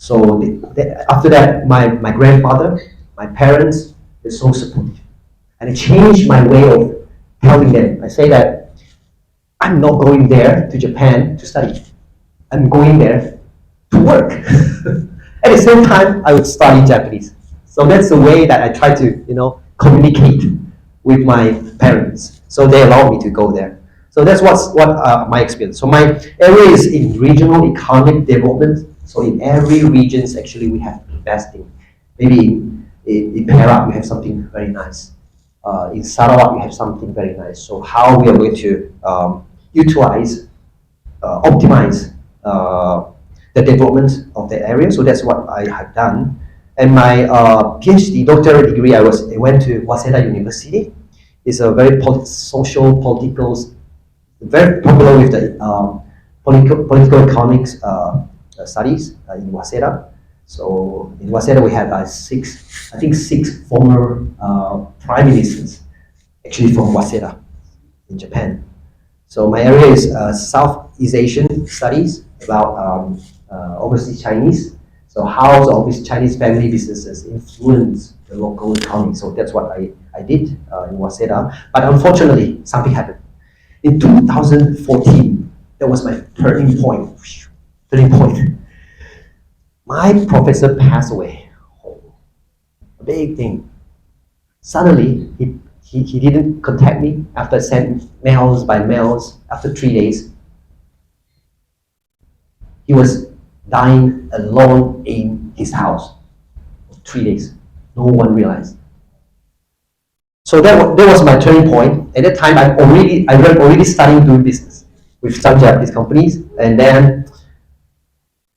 So after that, my grandfather, my parents, were so supportive. And it changed my way of telling them. I say that I'm not going there to Japan to study. I'm going there to work. At the same time, I would study Japanese. So that's the way that I try to, communicate with my parents. So they allow me to go there. So that's what my experience. So my area is in regional economic development. So in every regions, actually, we have investing. Maybe in Perak, we have something very nice. In Sarawak, we have something very nice. So how we are going to utilize, optimize the development of the area. So that's what I have done. And my PhD doctoral degree, I went to Waseda University. It's a very social, political, very popular with the political economics studies in Waseda. So in Waseda, we had six former prime ministers, actually from Waseda in Japan. So my area is Southeast Asian studies about overseas Chinese. So how the overseas Chinese family businesses influence the local economy. So that's what I did in Waseda. But unfortunately, something happened. In 2014, that was my turning point. My professor passed away. A big thing. Suddenly, he didn't contact me after I sent mails by mails after 3 days. He was dying alone in his house for 3 days. No one realized. So that was my turning point. At that time, I was already starting doing business with some Japanese companies, and then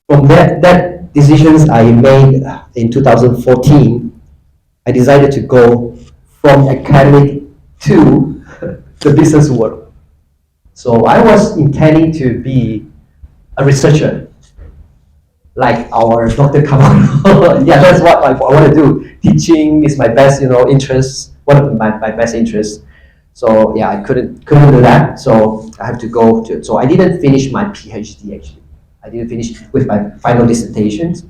from that decisions I made in 2014, I decided to go from academic to the business world. So I was intending to be a researcher, like our Dr. Kamano. Yeah, that's what I want to do. Teaching is my best, interest. One of my best interests. So yeah, I couldn't do that. So I have to go to. So I didn't finish my PhD actually. I didn't finish with my final dissertations,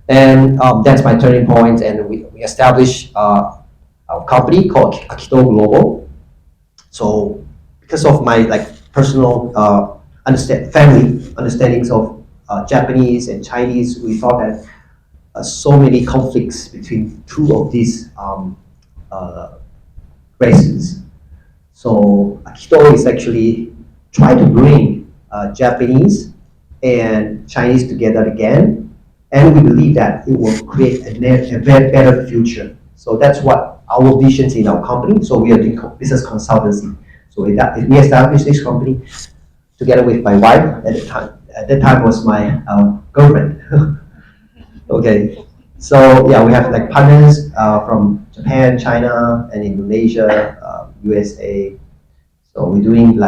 and that's my turning point. And we established a company called Akito Global. So because of my personal family understandings of Japanese and Chinese, we thought that so many conflicts between two of these races. So Akito is actually trying to bring Japanese and Chinese together again, and we believe that it will create a better future. So that's what our visions in our company. So we are doing business consultancy. So we established this company together with my wife at the time. At that time was my girlfriend. Okay, so yeah, we have partners from Japan, China, and Indonesia, USA. So we're doing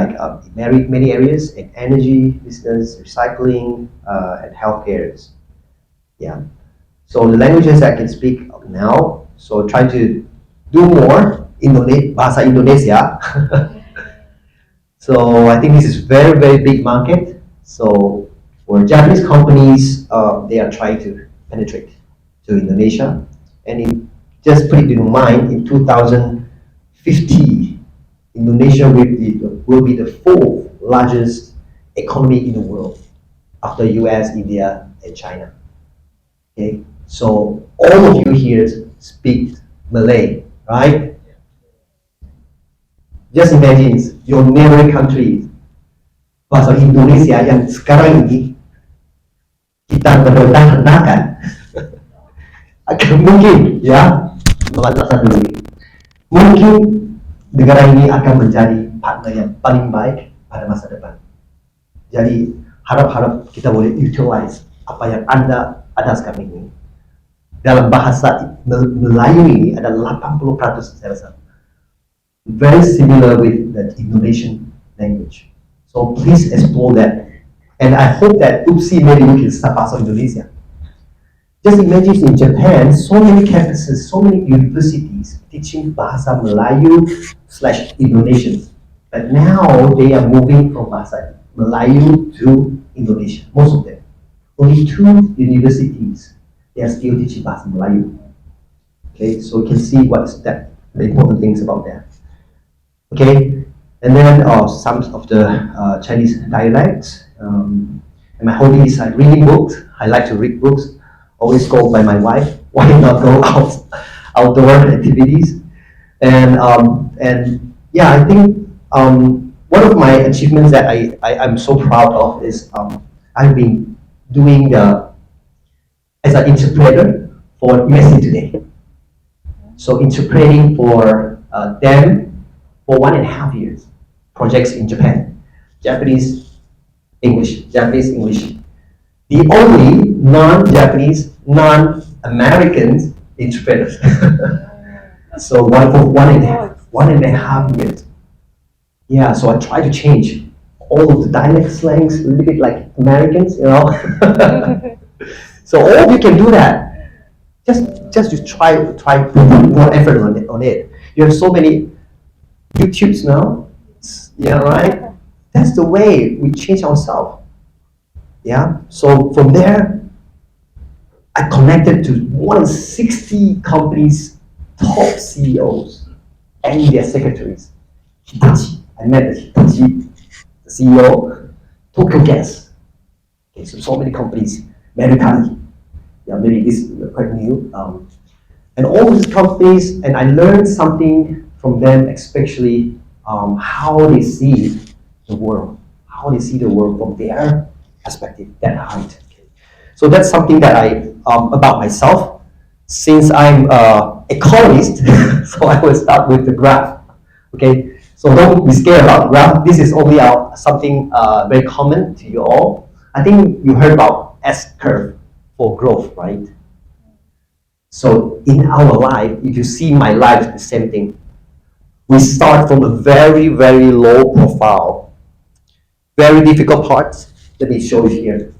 many areas in energy, business, recycling, and healthcare. Yeah. So the languages I can speak now. So try to do more bahasa Indonesia. So I think this is very, very big market. So for Japanese companies, they are trying to penetrate to Indonesia. And just put it in mind, in 2050, Indonesia will be the fourth largest economy in the world after US, India, and China. Okay, so all of you here speak Malay, right? Just imagine your neighboring country, bahasa Indonesia yang sekarang ini kita berdendang-dendangkan akan mungkin ya melacak dulu. Mungkin negara ini akan menjadi partner yang paling baik pada masa depan. Jadi harap-harap kita boleh utilize apa yang Anda ada sekarang ini. Dalam bahasa Melayu ini ada 80% saya rasa. Very similar with the Indonesian language. So please explore that. And I hope that maybe we can start bahasa Indonesia. Just imagine in Japan, so many campuses, so many universities teaching bahasa Melayu/Indonesian. But now they are moving from bahasa Melayu to Indonesian, most of them. only 2 universities, they are still teaching bahasa Melayu. Okay, so you can see what's that, the important things about that. Okay, and then some of the Chinese dialects. And my hobby is reading books. I like to read books. Always called by my wife, why not go outdoor activities? And yeah, I think one of my achievements that I'm so proud of is I've been doing as an interpreter for USA Today. So interpreting for them for 1.5 years, projects in Japan, Japanese, English, Japanese, English. The only non-Japanese, non-American interpreters. So one for 1.5 years. Yeah, so I try to change all of the dialect slangs, a little bit like Americans, you know. So all of you can do that. Just to try to put more effort on it. You have so many YouTubes now. Yeah, right? That's the way we change ourselves. Yeah. So from there, I connected to more than 60 companies' top CEOs and their secretaries. Hitachi. I met the Hitachi CEO, Tokyo Gas. Okay, so many companies, Mercari. Yeah, maybe this is quite new. And all these companies, and I learned something from them, especially how they see the world, from their perspective, that height. Okay. So that's something that I about myself. Since I'm economist, so I will start with the graph. Okay, so don't be scared about graph. This is only something very common to you all. I think you heard about S curve for growth, right? So in our life, if you see my life, it's the same thing. We start from a very, very low profile, very difficult parts. Let me show you here.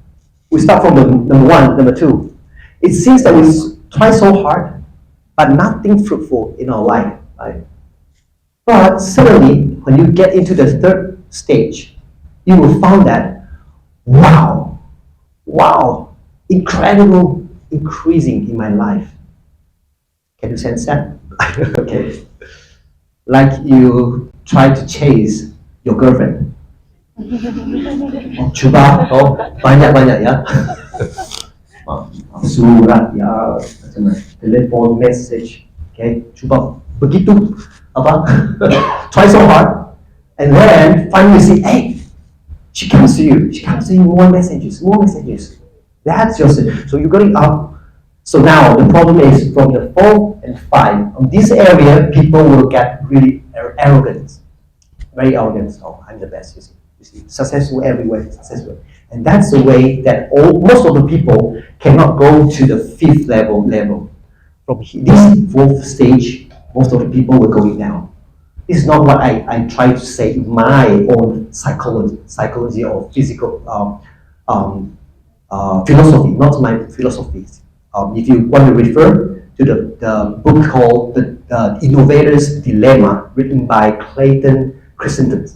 We start from the number 1, number 2. It seems that we try so hard, but nothing fruitful in our life, right? But suddenly, when you get into the 3rd stage, you will find that, wow, incredible increasing in my life. Can you sense that? Okay. Like you try to chase your girlfriend. Coba, banyak ya. Surat ya, telepon, message. Okay, coba begitu apa? Try so hard, and then finally see, hey, she comes to you. She comes to you, more messages. That's your so you're going up. So now the problem is from the 4 and 5. On this area, people will get really arrogant, very arrogant. Oh, I'm the best. You see, successful everywhere, successful, and that's the way that most of the people cannot go to the 5th level. From this 4th stage, most of the people were going down. This is not what I try to say in my own psychology or physical philosophy, not my philosophy. If you want to refer to the book called The Innovator's Dilemma, written by Clayton Christensen.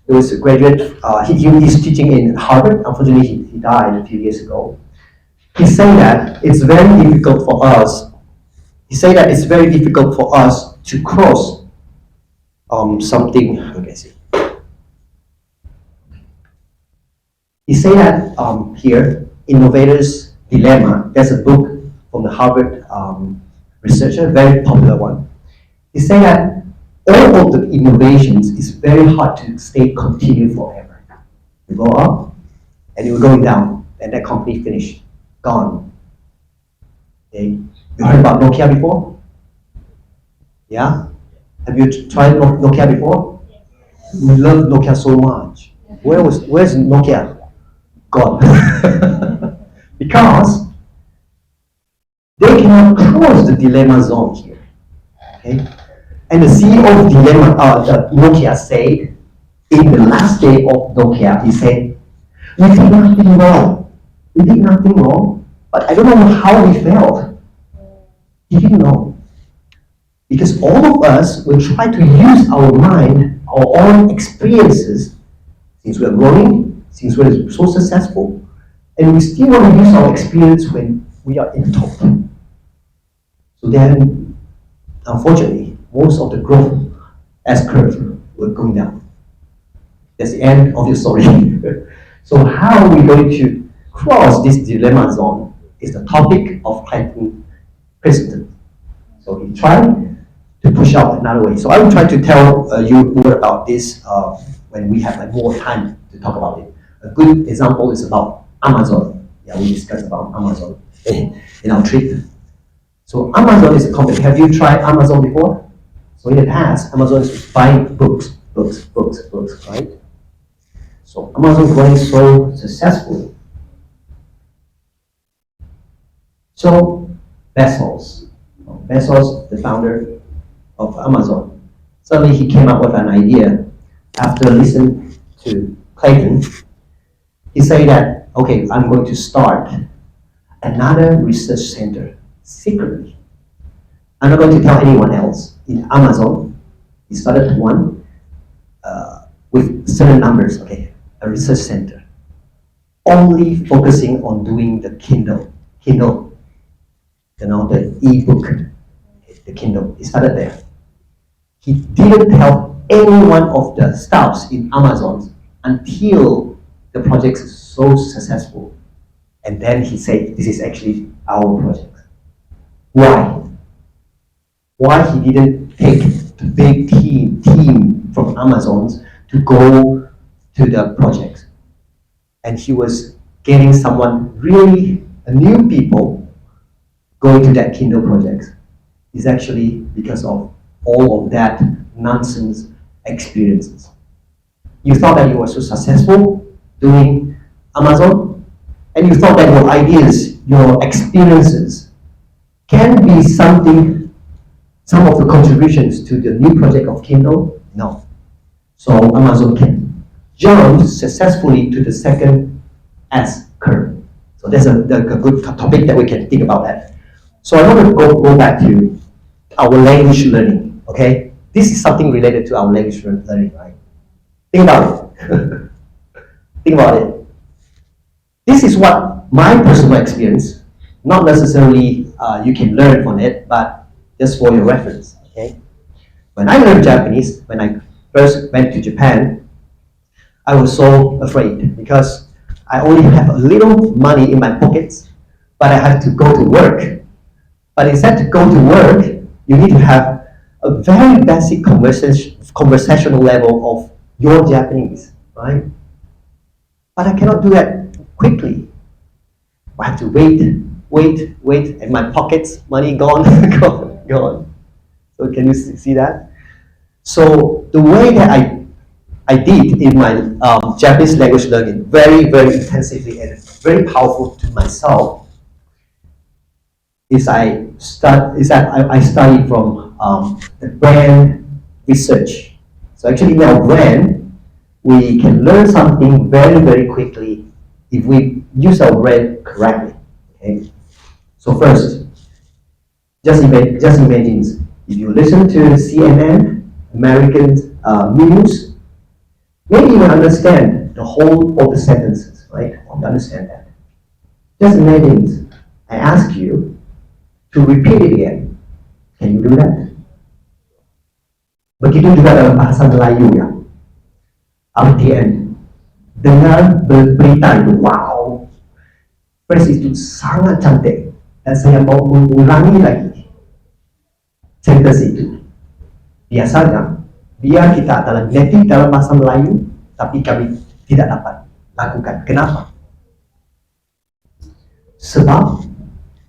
He was a graduate, he's teaching in Harvard. Unfortunately, he died a few years ago. He said that it's very difficult for us. To cross something. Okay, see. He said that here, Innovator's Dilemma. There's a book from the Harvard researcher, very popular one. He said that all of the innovations is very hard to stay continued forever. You go up, and you're going down, and that company finished, gone. Okay. You heard about Nokia before? Yeah? Have you tried Nokia before? We love Nokia so much. Where's Nokia? Gone. Because they cannot cross the dilemma zone here. Okay? And the CEO of Nokia said, in the last day of Nokia, he said, we did nothing wrong. But I don't know how we failed. He didn't know. Because all of us will try to use our mind, our own experiences, since we're growing, since we're so successful, And we still want to use our experience when we are in top. So then, unfortunately, most of the growth S curve will go down. That's the end of your story. So how are we going to cross this dilemma zone is the topic of Clayton Christensen. So he tried to push out another way. So I will try to tell you more about this when we have more time to talk about it. A good example is about Amazon. Yeah, we discussed about Amazon in our trip. So Amazon is a company. Have you tried Amazon before? So in the past, Amazon is buying books, right? So Amazon growing so successfully. So Bezos, the founder of Amazon, suddenly he came up with an idea after listening to Clayton. He said that, okay, I'm going to start another research center secretly. I'm not going to tell anyone else. In Amazon, he started one with certain numbers, okay, a research center, only focusing on doing the Kindle, the e-book, the Kindle. He started there. He didn't tell any one of the staffs in Amazon until the project is so successful. And then he said, this is actually our project. Why? Why he didn't take the big team from Amazon to go to the project? And he was getting someone really, new people going to that Kindle project. Is actually because of all of that nonsense experiences. You thought that you were so successful doing Amazon, and you thought that your ideas, your experiences can be something, some of the contributions to the new project of Kindle? No. So Amazon can jump successfully to the second S curve. So that's a good topic that we can think about that. So I want to go back to our language learning, okay? This is something related to our language learning, right? Think about it. Think about it. This is what my personal experience, not necessarily you can learn from it, but just for your reference, okay? When I learned Japanese, when I first went to Japan, I was so afraid because I only have a little money in my pockets, but I had to go to work. But instead to go to work, you need to have a very basic conversational level of your Japanese, right? But I cannot do that quickly. I have to wait, and my pockets, money gone, gone. So can you see that? So the way that I did in my Japanese language learning, very intensively and very powerful to myself, is I study from the brand research. So actually in our brand, we can learn something very quickly if we use our brand correctly. Okay. So first, just imagine if you listen to CNN, American news, maybe you will understand the whole of the sentences, right? You understand that. Just imagine I ask you to repeat it again. Can you do that? Begitu juga dalam bahasa Melayu ya. Artian dengar berita itu, wow, phrase itu sangat cantik dan saya mau mengulangi lagi sentence itu. Biasanya, biar kita adalah native dalam bahasa Melayu, tapi kami tidak dapat lakukan. Kenapa? Sebab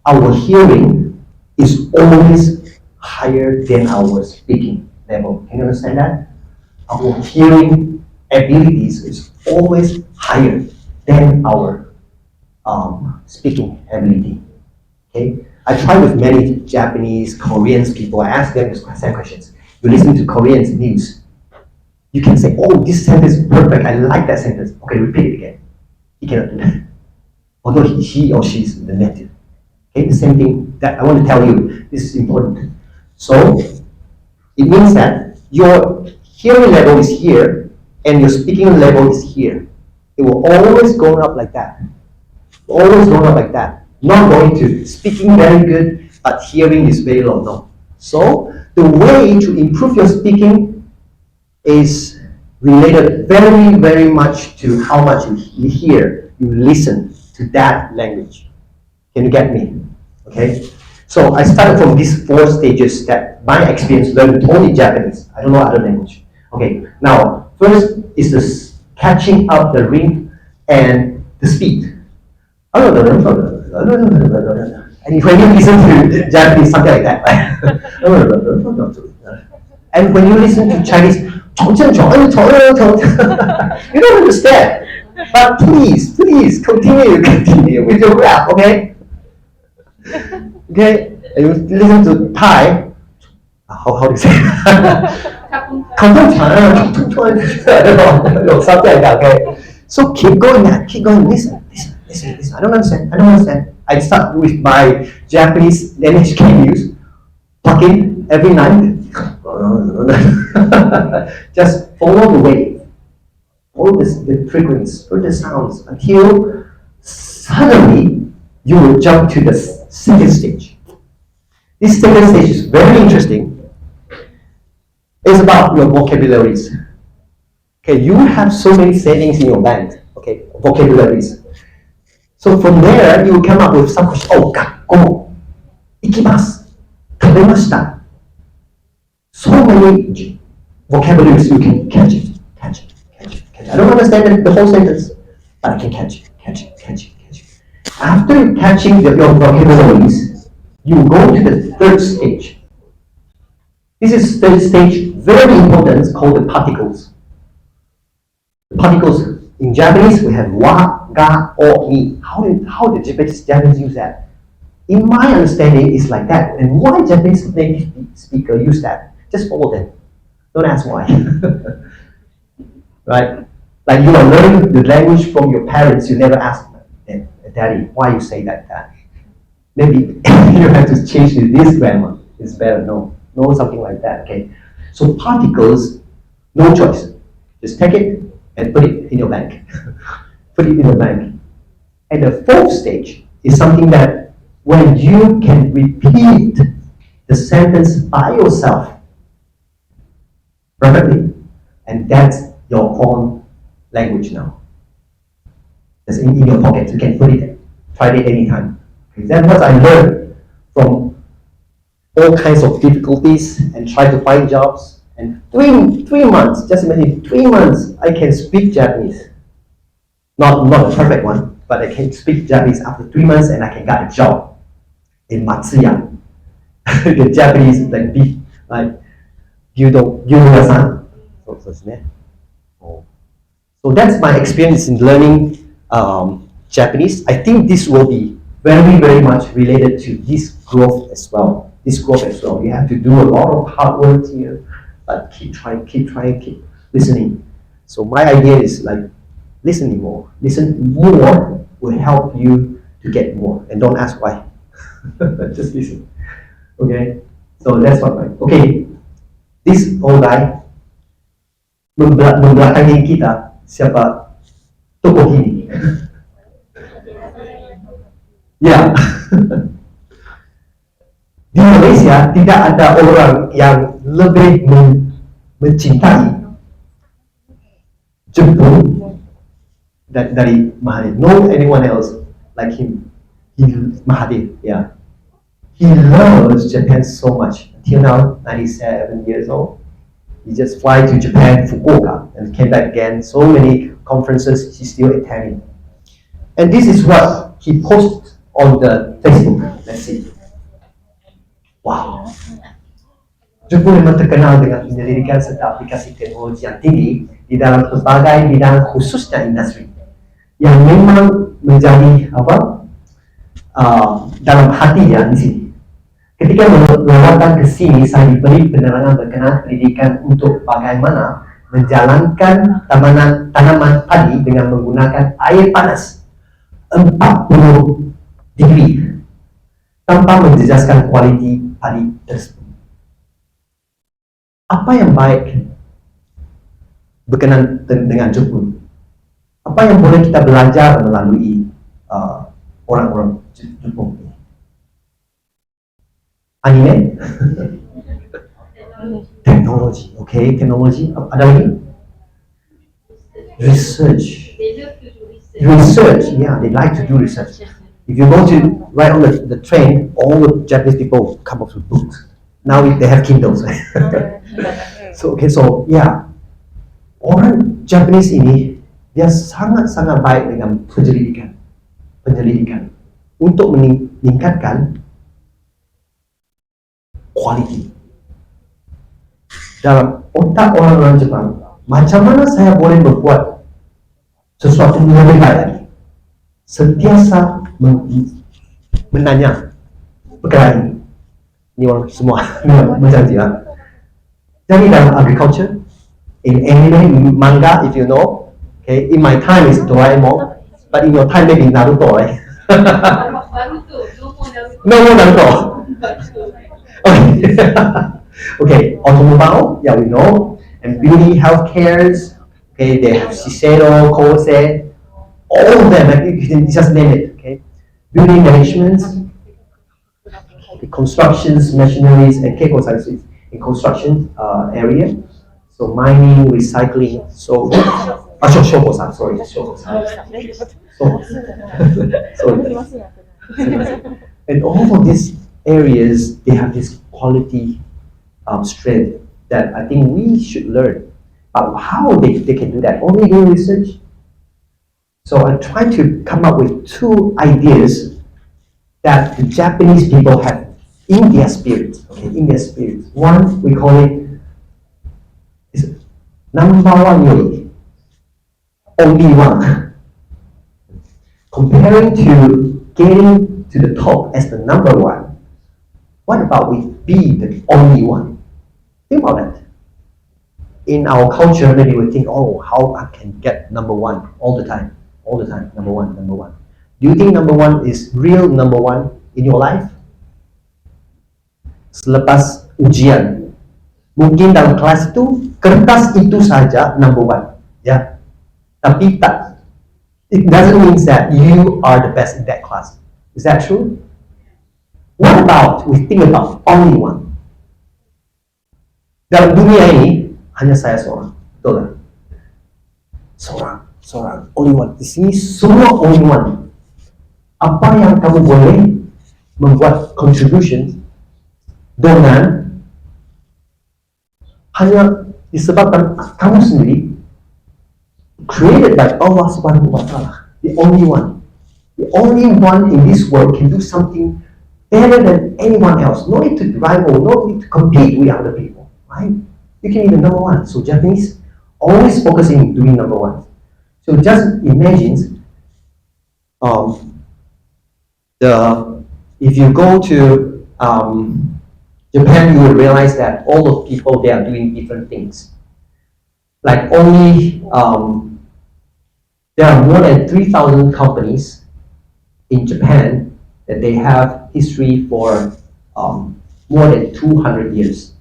our hearing is always higher than our speaking level. Can you understand that? Our hearing abilities is always higher than our speaking ability. Okay? I try with many Japanese, Korean people. I ask them the same questions. You listen to Korean news. You can say, "Oh, this sentence is perfect. I like that sentence." Okay, repeat it again. He cannot do that, although he or she is the native. Okay, the same thing that I want to tell you. This is important. So it means that your hearing level is here and your speaking level is here. It will always go up like that. Always grown up like that. Not going to speaking very good, but hearing is very low. No. So the way to improve your speaking is related very, very much to how much you hear, you listen to that language. Can you get me? Okay. So I started from these 4 stages that my experience learned only Japanese. I don't know other language. Okay. Now, first is the catching up the rhythm and the speed. And when you listen to Japanese, something like that, right? And when you listen to Chinese, you don't understand. But please, please continue with your rap, okay? Okay? And you listen to Thai, how do you say? Something like that, okay? So keep going, listen. I don't understand. I start with my Japanese NHK news, plug in every night. Just follow the wave, follow the frequency, follow the sounds until suddenly you will jump to the second stage. This second stage is very interesting. It's about your vocabularies. Okay, you have so many sayings in your bank. Okay, vocabularies. So from there, you will come up with some question. Oh, 学校、行きます、食べました。So many vocabularies you can catch it. I don't understand the whole sentence, but I can catch it. After catching your vocabularies, you go to the third stage. This is third stage, very important, it's called the particles. The particles in Japanese, we have wa, ga, o, ni. How did Japanese use that? In my understanding, it's like that. And why Japanese native speaker use that? Just follow them. Don't ask why. Right? Like you are learning the language from your parents, you never ask them, Daddy, why you say that? Maybe you have to change to this grammar. It's better. No, something like that. Okay. So particles, no choice. Just take it and put it in your bank. And the fourth stage is something that when you can repeat the sentence by yourself perfectly, and that's your own language now. It's in your pocket. You can put it there. Try it anytime. Okay, that's what I learned from all kinds of difficulties and try to find jobs. And three months, just imagine 3 months, I can speak Japanese. Not a perfect one, but I can speak Japanese after 3 months, and I can get a job in Matsuya. The Japanese like beef, like gyudo-san. So that's my experience in learning Japanese. I think this will be very, very much related to this growth as well. You have to do a lot of hard work here, but keep trying, keep listening. So my idea is like listen more will help you to get more, and don't ask why. Just listen. Okay, so that's what okay, this old guy membelakangi kita siapa tokoh ini. Ya. Di Malaysia tidak ada orang yang lebih mencintai Jepun dari Mahathir. No anyone else like him. Mahathir, yeah. He loves Japan so much. Until now, 97 years old. He just fly to Japan, Fukuoka, and came back again. So many conferences he's still attending. And this is what he posted on the Facebook. Let's see. Wow. Jepun memang terkenal dengan penyelidikan serta aplikasi teknologi yang tinggi di dalam berbagai bidang khususnya industri yang memang menjadi dalam hatinya di sini. Ketika melawatan ke sini, saya diberi penerangan berkenaan pendidikan untuk bagaimana menjalankan tanaman padi dengan menggunakan air panas 40 degree tanpa menjejaskan kualiti padi tersebut. Apa yang baik berkenaan dengan Jepun? Apa yang boleh kita belajar melalui orang-orang Jepang ini? Anime? Teknologi, okay, teknologi. Ada lagi? Research. Research, yeah, they like to do research. If you go to right on the train, all the Japanese people come up with books. Now they have Kindles. So yeah, orang Japanese ini dia sangat-sangat baik dengan penyelidikan untuk meningkatkan quality. Dalam otak orang-orang Jepang, macam mana saya boleh membuat sesuatu yang lebih baik lagi? Sentiasa menanya perkara ini. Ini orang semua berjanji lah. Jadi dalam agriculture, in anime, manga, if you know, okay, in my time is Doraemon, but in your time maybe Naruto, right? No more Naruto. Okay. Okay, automobile, yeah, we know, and beauty, healthcares, okay, they have Shiseido, Kose, all of them, like, you can just name it, okay. Building management, okay, constructions, machineries, and Keiko sciences in construction area. So mining, recycling, so Shogo-san, sorry, Shogo-san. Sorry. And all of these areas, they have this quality strength that I think we should learn. But how they can do that? Only doing research. So I try to come up with two ideas that the Japanese people have in their spirit. Okay, in their spirit. One, we call it number one yori, only one. Comparing to getting to the top as the number one, what about we be the only one? Think about that. In our culture, maybe we think, oh, how I can get number one all the time, number one. Do you think number one is real number one in your life? Selepas ujian, mungkin dalam kelas itu, kertas itu saja number one, ya. Tapi tak, it doesn't mean that you are the best in that class. Is that true? What about we think about only one? Dalam dunia ini hanya saya seorang, betul tak? Seorang, only one. Di sini semua only one. Apa yang kamu boleh membuat contribution dengan hanya disebabkan kamu sendiri, created by Allah Subhanahu wa Ta'ala, the only one in this world can do something better than anyone else. No need to rival, no need to compete with other people, right? You can be the number one. So Japanese always focusing on doing number one. So just imagine, if you go to Japan, you will realize that all those people, they are doing different things. Like only, there are more than 3,000 companies in Japan that they have history for more than 200 years.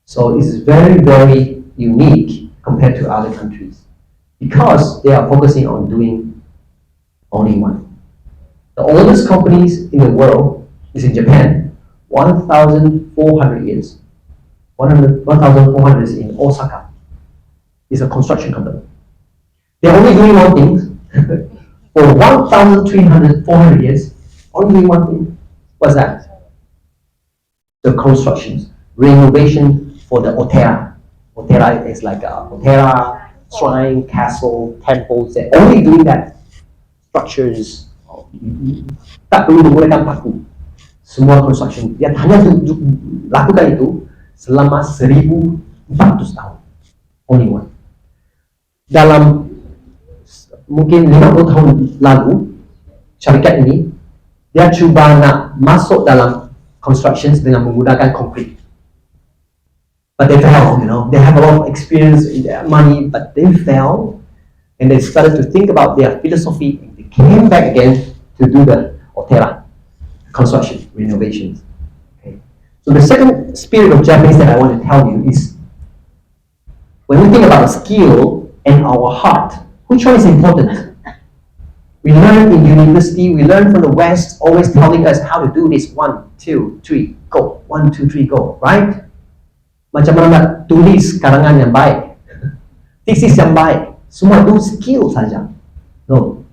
So it's very, very unique compared to other countries because they are focusing on doing only one. The oldest companies in the world is in Japan, 1,400 years. 1,400 is in Osaka. It's a construction company. They're only doing one thing for 400 years. Only one thing. What's that? The constructions, renovation for the Otera. Otera is like a Otera, shrine, castle, temples. They're only doing that. Structures. Tak perlu menggunakan paku. Semua construction. Dia hanya lakukan itu selama 1,400 tahun. Only one. Dalam mungkin 50 tahun lalu, syarikat ini dia cuba nak masuk dalam constructions dengan menggunakan concrete. But they failed, you know. They have a lot of experience in their money, but they failed. And they started to think about their philosophy and they came back again to do the Otera construction, renovations. Okay. So the second spirit of Japanese that I want to tell you is when we think about skill and our heart, which one is important? We learn in university, we learn from the West, always telling us how to do this. 1, 2, 3, go. 1, 2, 3, go. Right? Macam mana nak tulis karangan yang baik, thesis yang baik, semua itu skill saja. No.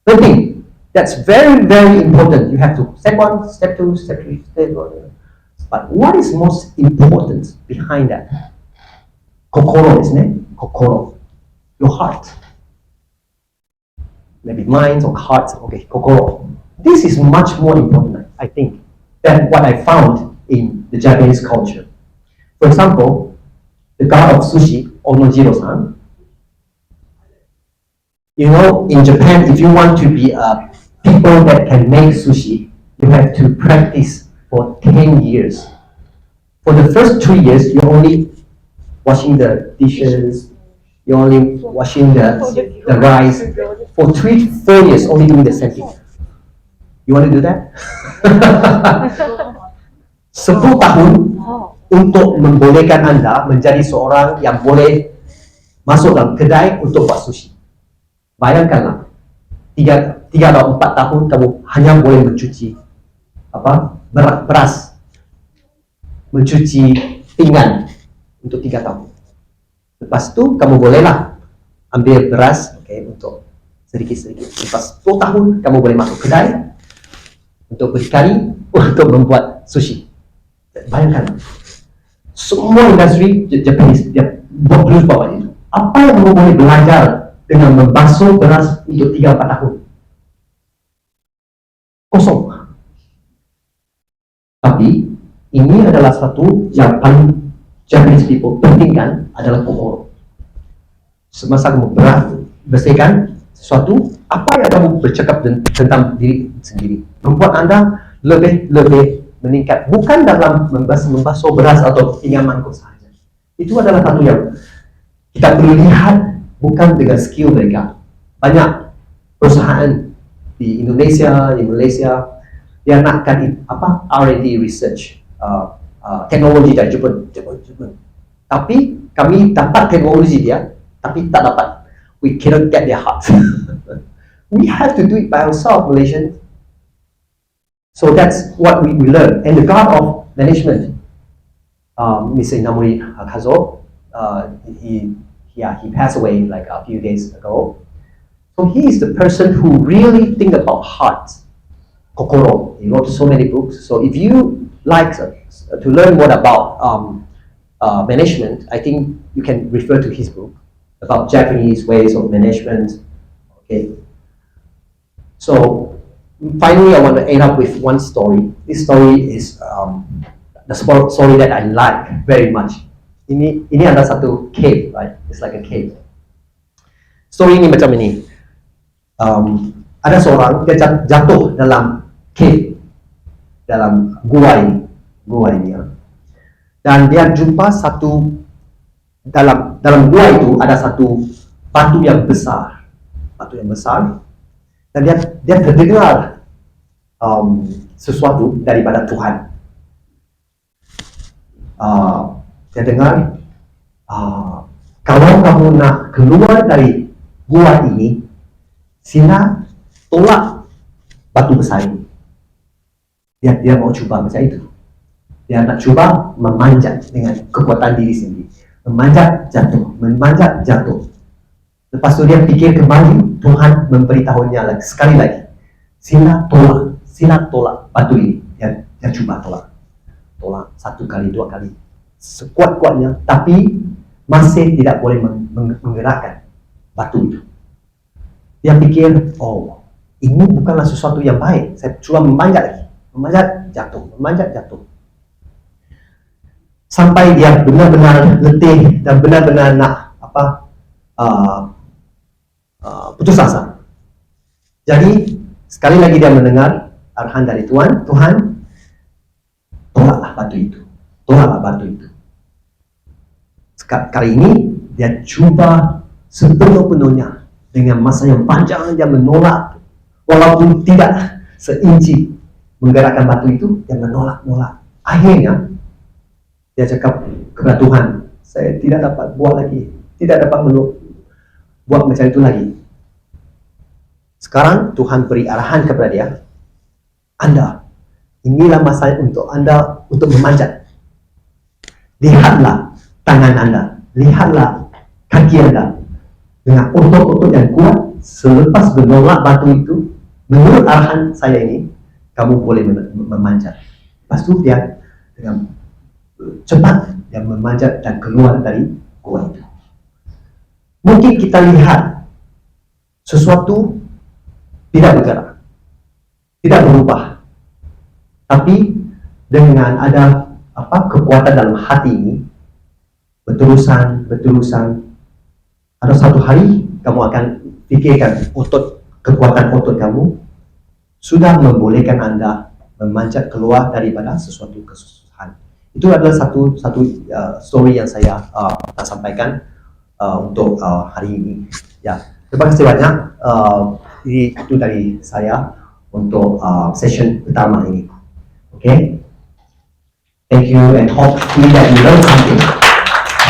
Nothing. That's very, very important. You have to step 1, step 2, step 3, step 4. But what is most important behind that? Kokoro, isn't it? Kokoro. Your heart. Maybe mind or heart. Okay, kokoro. This is much more important, I think, than what I found in the Japanese culture. For example, the god of sushi, Onojiro-san. You know, in Japan, if you want to be a people that can make sushi, you have to practice for 10 years. For the first 2 years, you're only washing the dishes, you're only washing the rice. For 3 to 4 years, only doing the same thing. You want to do that? 10 tahun untuk membolehkan anda menjadi seorang yang boleh masuk dalam kedai untuk buat sushi. Bayangkanlah, 3 atau 4 tahun kamu hanya boleh mencuci beras, mencuci pinggan untuk 3 tahun. Lepas tu kamu bolehlah ambil beras, okay, untuk sedikit-sedikit. Lepas 10 tahun kamu boleh masuk kedai untuk berdikari untuk membuat sushi. Bayangkan, semua industri Japanese dia berus bawah itu. Apa yang kamu boleh belajar dengan membasuh beras untuk 3-4 tahun? Kosong. Tapi ini adalah satu yang paling Japanese people pentingkan adalah kokoro. Semasa kamu bersihkan sesuatu, apa yang kamu bercakap tentang diri sendiri membuat anda lebih meningkat, bukan dalam membasuh beras atau pinggan mangkuk sahaja. Itu adalah satu yang kita perlu lihat, bukan dengan skill mereka. Banyak perusahaan di Indonesia, di Malaysia, dia nakkan R&D research, teknologi dari Jepun. Tapi kami dapat teknologi dia, tapi tak dapat. We cannot get their heart. We have to do it by ourselves, Malaysians. So that's what we learn. And the god of management, Mr. Inamori Kazo, he passed away like a few days ago. So he is the person who really think about heart, kokoro. He wrote so many books. So if you like to learn more about management, I think you can refer to his book about Japanese ways of management. Okay. So finally, I want to end up with one story. This story is the story that I like very much. Ini ada satu cave, right? It's like a cave. Story ini macam ini. Ada seorang dia jatuh dalam cave, dalam gua ini ya. Dan dia jumpa satu dalam gua itu ada satu batu yang besar, dan dia terdengar sesuatu daripada Tuhan. Dia dengar, kalau kamu nak keluar dari gua ini, sila tolak batu besar ini. Dia mau cuba macam itu. Dia nak cuba memanjat dengan kekuatan diri sendiri. Memanjat, jatuh. Lepas tu dia pikir kembali, Tuhan memberitahunya sekali lagi. Sila tolak batu ini. Dia cuba tolak 1 kali, 2 kali, sekuat-kuatnya, tapi masih tidak boleh menggerakkan batu itu. Dia pikir, oh, ini bukanlah sesuatu yang baik. Saya cuba memanjat jatuh. Sampai dia benar-benar letih dan benar-benar nak putus asa. Jadi sekali lagi dia mendengar arahan dari Tuhan, tolaklah batu itu. Kali ini dia cuba sepenuh-penuhnya dengan masa yang panjang. Dia menolak, walaupun tidak seinci menggerakkan batu itu, dia menolak. Akhirnya dia cakap kepada Tuhan, saya tidak dapat buat lagi, tidak dapat buat macam itu lagi. Sekarang Tuhan beri arahan kepada dia, Anda, inilah masa untuk Anda untuk memanjat. Lihatlah tangan Anda, lihatlah kaki Anda dengan otot-otot yang kuat. Selepas menolak batu itu, menurut arahan saya ini, kamu boleh memanjat. Lepas itu dia dengan cepat dia memanjat dan keluar dari gua itu. Mungkin kita lihat sesuatu tidak bergerak, tidak berubah, tapi dengan ada kekuatan dalam hati ini, berterusan, ada satu hari kamu akan pikirkan kekuatan otot kamu sudah membolehkan Anda memanjat keluar daripada sesuatu kesusahan. Itu adalah satu story yang saya sampaikan untuk hari ini. Ya, terima kasih banyak. Itu dari saya untuk session pertama ini. Okay? Thank you and hopefully that you learn something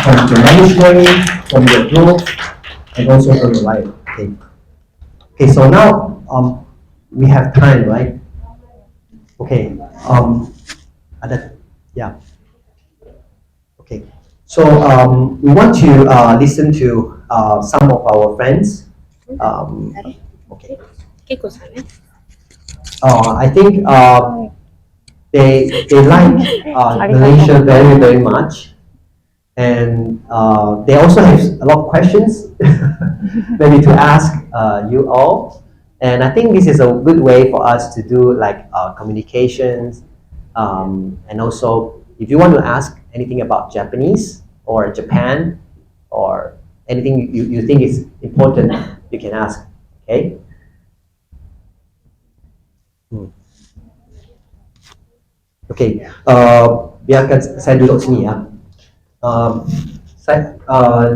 from your management, from your growth, and also from your life. Okay, so now we have time, right? Okay, okay. So we want to listen to some of our friends. Okay. I think they like Malaysia very, very much. And they also have a lot of questions maybe to ask you all. And I think this is a good way for us to do like communications. And also, if you want to ask anything about Japanese or Japan or anything you think is important, you can ask. Okay? Okay, biarkan saya duduk sini ya.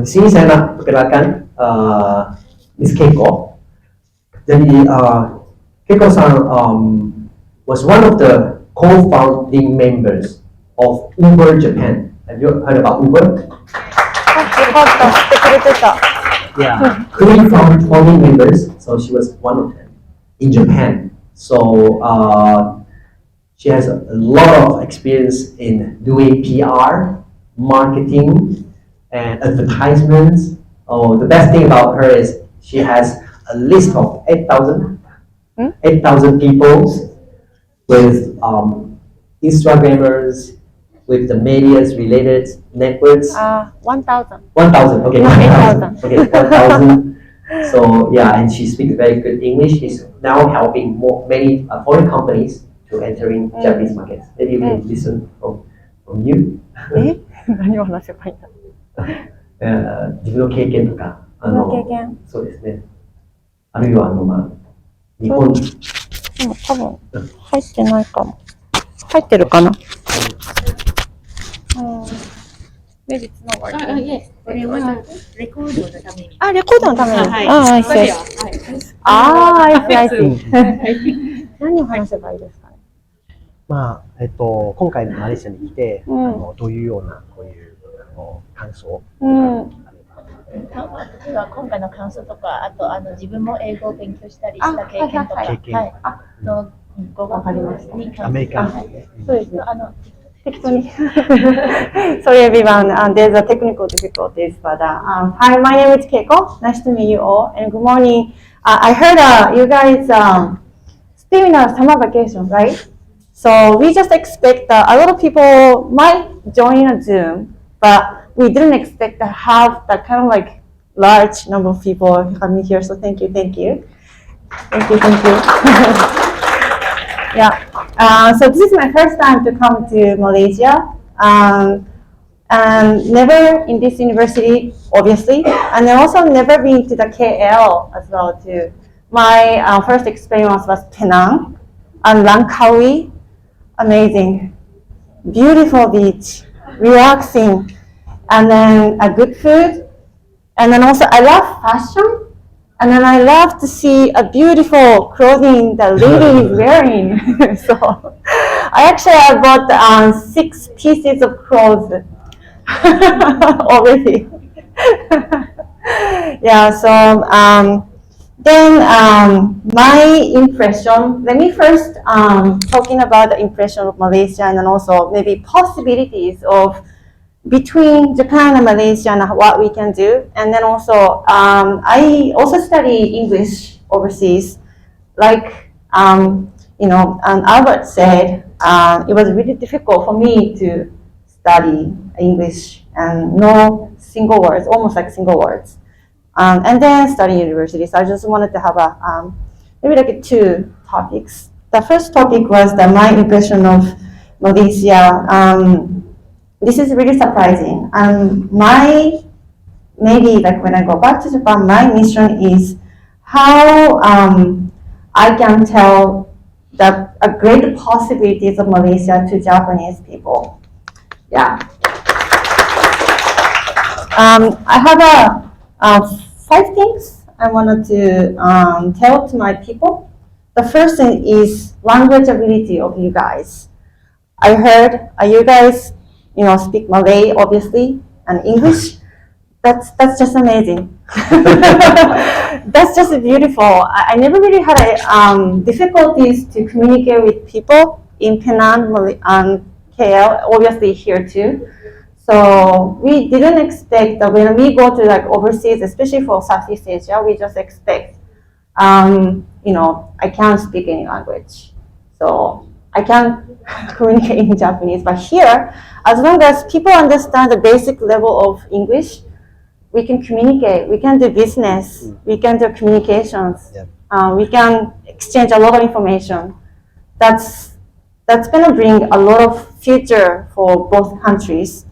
Di sini saya nak perkenalkan Miss Keiko. Jadi Keiko-san was one of the co-founding members of Uber Japan. Have you heard about Uber? Yeah, three founding members. So she was one of them in Japan. So she has a lot of experience in doing PR, marketing, and advertisements. Oh, the best thing about her is she has a list of 8,000 people with Instagrammers, with the media's related networks. 1,000. 1,000, okay. 8,000. Okay, 1,000. So yeah, and she speaks very good English. She's now helping many foreign companies to entering Japanese markets. Maybe we can listen from you. 何を話せばいいんだ。自分の経験とか、そうですね。あるいは日本。多分入ってないかも。入ってるかな。メリットの割り。これはレコードのために。レコードのために。はい。そうです。何を話せばいいですかね。今回のマレーシアに来て、どういうようなこういう感想。今回の感想とか、あと自分も英語を勉強したりした経験とか、の語学にアメリカ。そうですね。適当に。Sorry everyone, there's a technical difficulties, but hi, my name is Keiko. Nice to meet you all, and good morning. I heard you guys still in a summer vacation, right? So we just expect a lot of people might join a Zoom, but we didn't expect to have that kind of like large number of people coming here. So thank you. Yeah. So this is my first time to come to Malaysia. And never in this university, obviously, and then also never been to the KL as well too. My first experience was Penang and Langkawi. Amazing, beautiful beach, relaxing, and then a good food, and then also I love fashion, and then I love to see a beautiful clothing that lady is wearing. So I bought 6 pieces of clothes already. Yeah, so Then my impression, let me first talking about the impression of Malaysia and then also maybe possibilities of between Japan and Malaysia and what we can do. And then also, I also study English overseas. Like, Albert said, it was really difficult for me to study English and no single words, almost like single words. And then study university. So I just wanted to have maybe like two topics. The first topic was my impression of Malaysia. This is really surprising. Maybe like when I go back to Japan, my mission is how I can tell a great possibilities of Malaysia to Japanese people. Yeah. I have 5 things I wanted to tell to my people. The first thing is language ability of you guys. I heard you guys, speak Malay, obviously, and English. That's just amazing. That's just beautiful. I never really had difficulties to communicate with people in Penang and KL, obviously here too. So we didn't expect that when we go to like overseas, especially for Southeast Asia, we just expect, I can't speak any language. So I can't communicate in Japanese. But here, as long as people understand the basic level of English, we can communicate, we can do business, we can do communications, we can exchange a lot of information. That's going to bring a lot of future for both countries.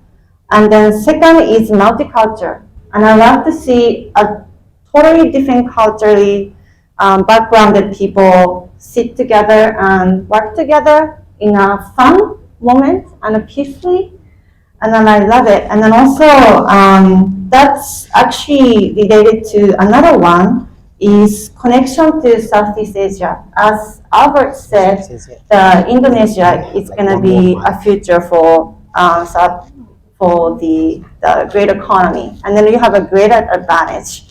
And then second is multicultural. And I love to see a totally different culturally backgrounded people sit together and work together in a fun moment and peacefully. And then I love it. And then also, that's actually related to another one is connection to Southeast Asia. As Albert said, Indonesia is going to be a future for the great economy. And then you have a greater advantage.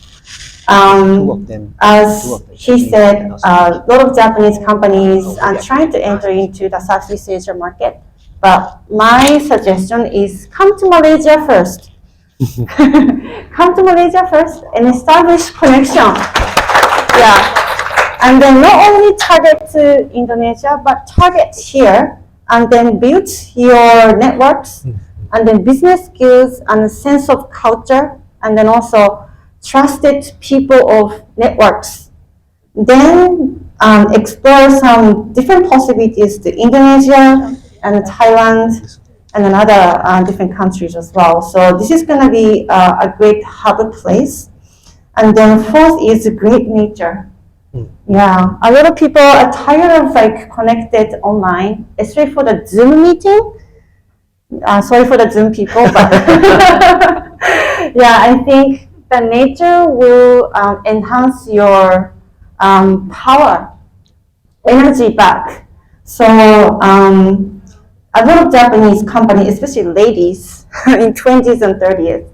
As he said, a lot of Japanese companies are trying to enter into the Southeast Asia market. But my suggestion is come to Malaysia first. Come to Malaysia first and establish connection. Yeah. And then not only target to Indonesia, but target here and then build your networks and then business skills and a sense of culture and then also trusted people of networks. Then explore some different possibilities to Indonesia and Thailand and another different countries as well. So this is going to be a great hub place. And then fourth is great nature. Yeah, a lot of people are tired of like connected online, especially for the Zoom meeting. Sorry for the Zoom people, but yeah, I think the nature will enhance your power, energy back. So a lot of Japanese companies, especially ladies in 20s and 30s,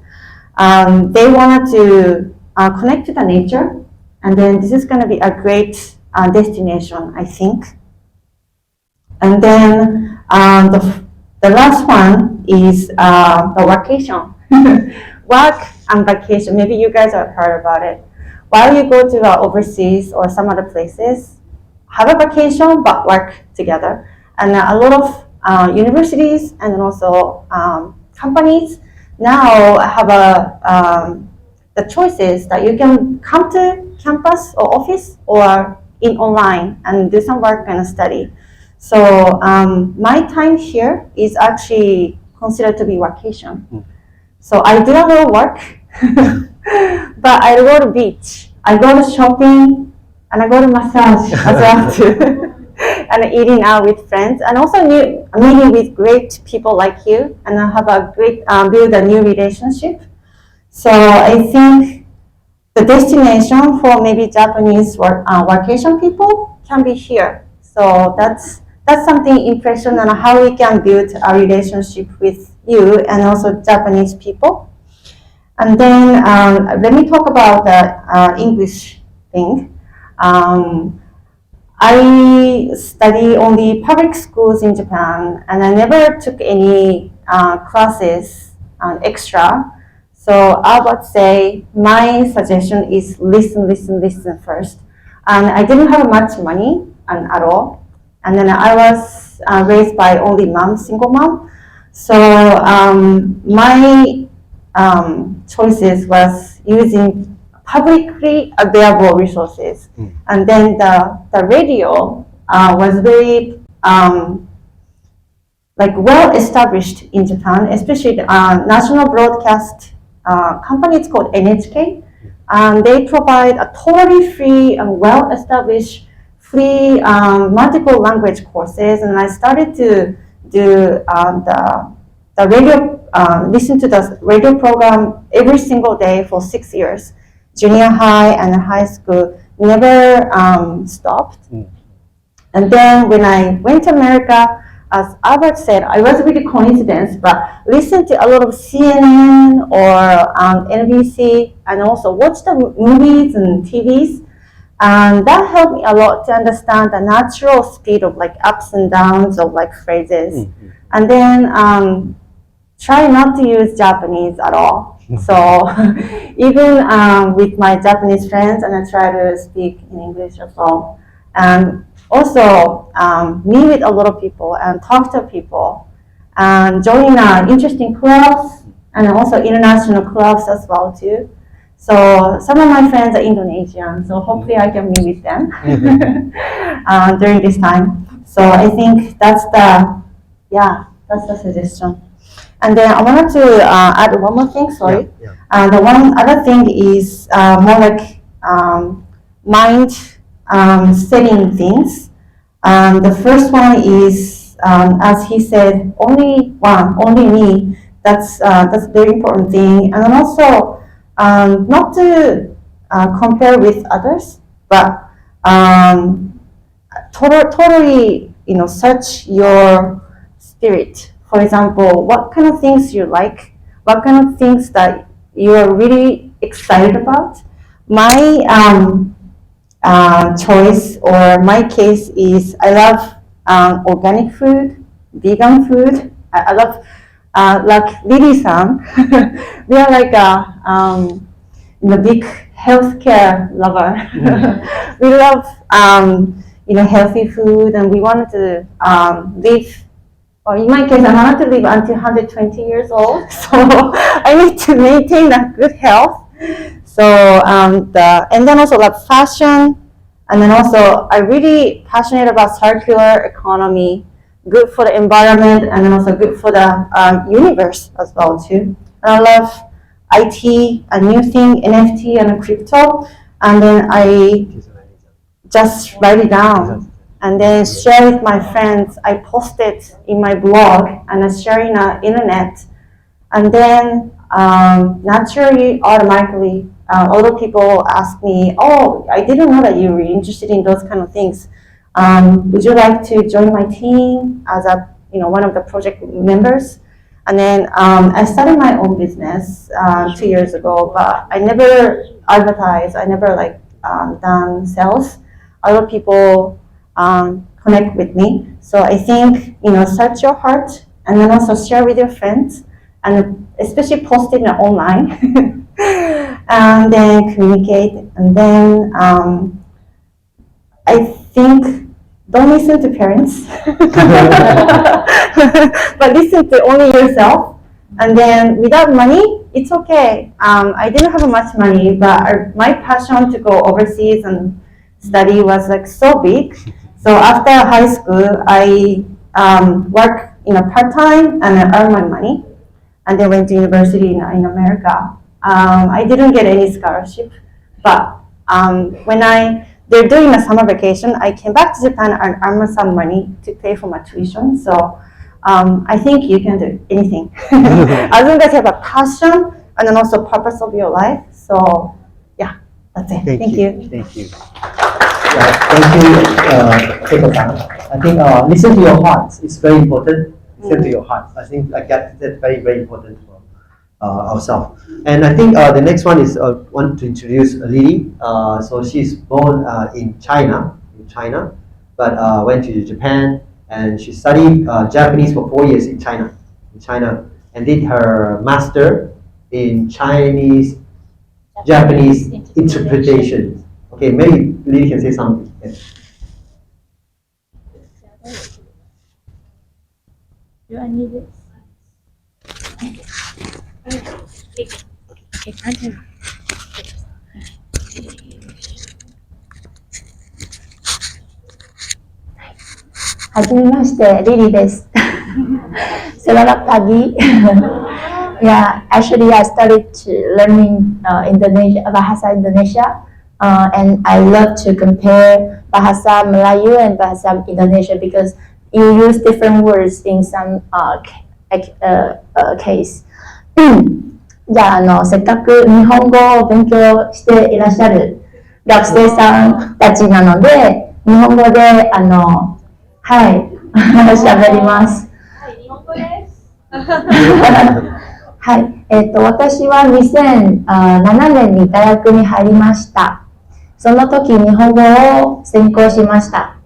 they wanted to connect to the nature, and then this is going to be a great destination, I think. And then the last one is the vacation. Work and vacation. Maybe you guys have heard about it. While you go to overseas or some other places, have a vacation but work together. And a lot of universities and also companies now have the choices that you can come to campus or office or in online and do some work and study. So my time here is actually considered to be vacation. So I do a lot of work, but I go to beach, I go to shopping, and I go to massage as well too. And eating out with friends, and also meeting with great people like you, and I have a great build a new relationship. So I think the destination for maybe Japanese vacation people can be here. So that's something impression on how we can build a relationship with you and also Japanese people. And then let me talk about the English thing. I study only public schools in Japan, and I never took any classes extra. So I would say my suggestion is listen, listen, listen first. And I didn't have much money at all. And then I was raised by only mom, single mom. So my choices was using publicly available resources. And then the radio was very like well established in Japan, especially the national broadcast company. It's called NHK. They provide a totally free and well established free multiple language courses, and I started to do the radio, listen to the radio program every single day for 6 years. Junior high and high school never stopped. And then when I went to America, as Albert said, I was really coincidence, but listened to a lot of CNN or NBC, and also watched the movies and TVs. And that helped me a lot to understand the natural speed of like ups and downs of like phrases. And then try not to use Japanese at all. So even with my Japanese friends, and I try to speak in English as well. And also meet with a lot of people and talk to people and join interesting clubs and also international clubs as well too. So some of my friends are Indonesian, so hopefully I can meet with them during this time. So I think that's the suggestion. And then I wanted to add one more thing, sorry. The one other thing is more like mind setting things. The first one is, as he said, only me. That's very important thing. And then also, not to compare with others, but totally, search your spirit. For example, what kind of things you like, what kind of things that you are really excited about. My choice or my case is I love organic food, vegan food. I love like Lily-san. We are like a big healthcare lover. We love healthy food, and we wanted to live. Or in my case, I wanted to live until 120 years old, so I need to maintain that good health. So and then also like fashion, and then also I'm really passionate about circular economy, good for the environment, and then also good for the universe as well too. And I love IT, a new thing, NFT and crypto, and then I just write it down and then share with my friends. I post it in my blog and I share in the internet. And then naturally, automatically, other people ask me, oh, I didn't know that you were interested in those kind of things. Would you like to join my team as one of the project members? And then I started my own business 2 years ago, but I never advertised. I never done sales. Other people connect with me. So I think, search your heart and then also share with your friends, and especially post it online and then communicate. And then I think don't listen to parents, but listen to only yourself. And then without money, it's okay. I didn't have much money, but my passion to go overseas and study was so big. So after high school, I worked part-time and I earned my money, and then went to university in America. I didn't get any scholarship, but when they're doing a summer vacation, I came back to Japan and earned some money to pay for my tuition. So I think you can do anything as long as you have a passion and then also purpose of your life. So yeah, that's it. Thank you. Thank you. Thank you, Take-a-san. I think listen to your heart is very important. Listen to your heart. I think that very, very important. ourselves. And I think the next one is want to introduce Lily. So she's born in China, but went to Japan and she studied Japanese for 4 years in China, and did her master in Japanese interpretation. Okay, maybe Lily can say something. Yes. Do I need this? Okay. はじめまして、リリーです。Selamat pagi. Yeah, actually I started learning bahasa Indonesia, and I love to compare bahasa Melayu and bahasa Indonesia because you use different words in some case. じゃあ、せっかく日本語を勉強していらっしゃる学生さんたちなので、日本語ではい、喋ります。はい、日本語です。はい、私は2007年に大学に入りました。その時日本語を専攻しました。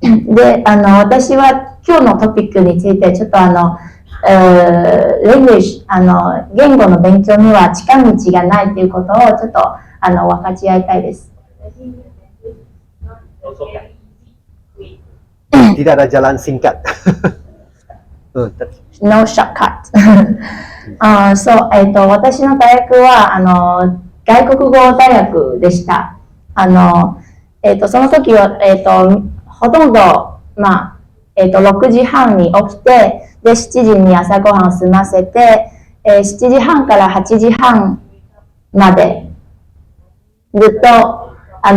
で、私は今日のトピックについてちょっとEnglish 言語の勉強には近道がないということをちょっと分かち合いたいです。Tidak ada jalan singkat. No shortcut. そう、私の大学は外国語大学でした。その時はほとんど6時半に起きて、で7時に朝ごはんを済ませて、7時半から8時半までずっと日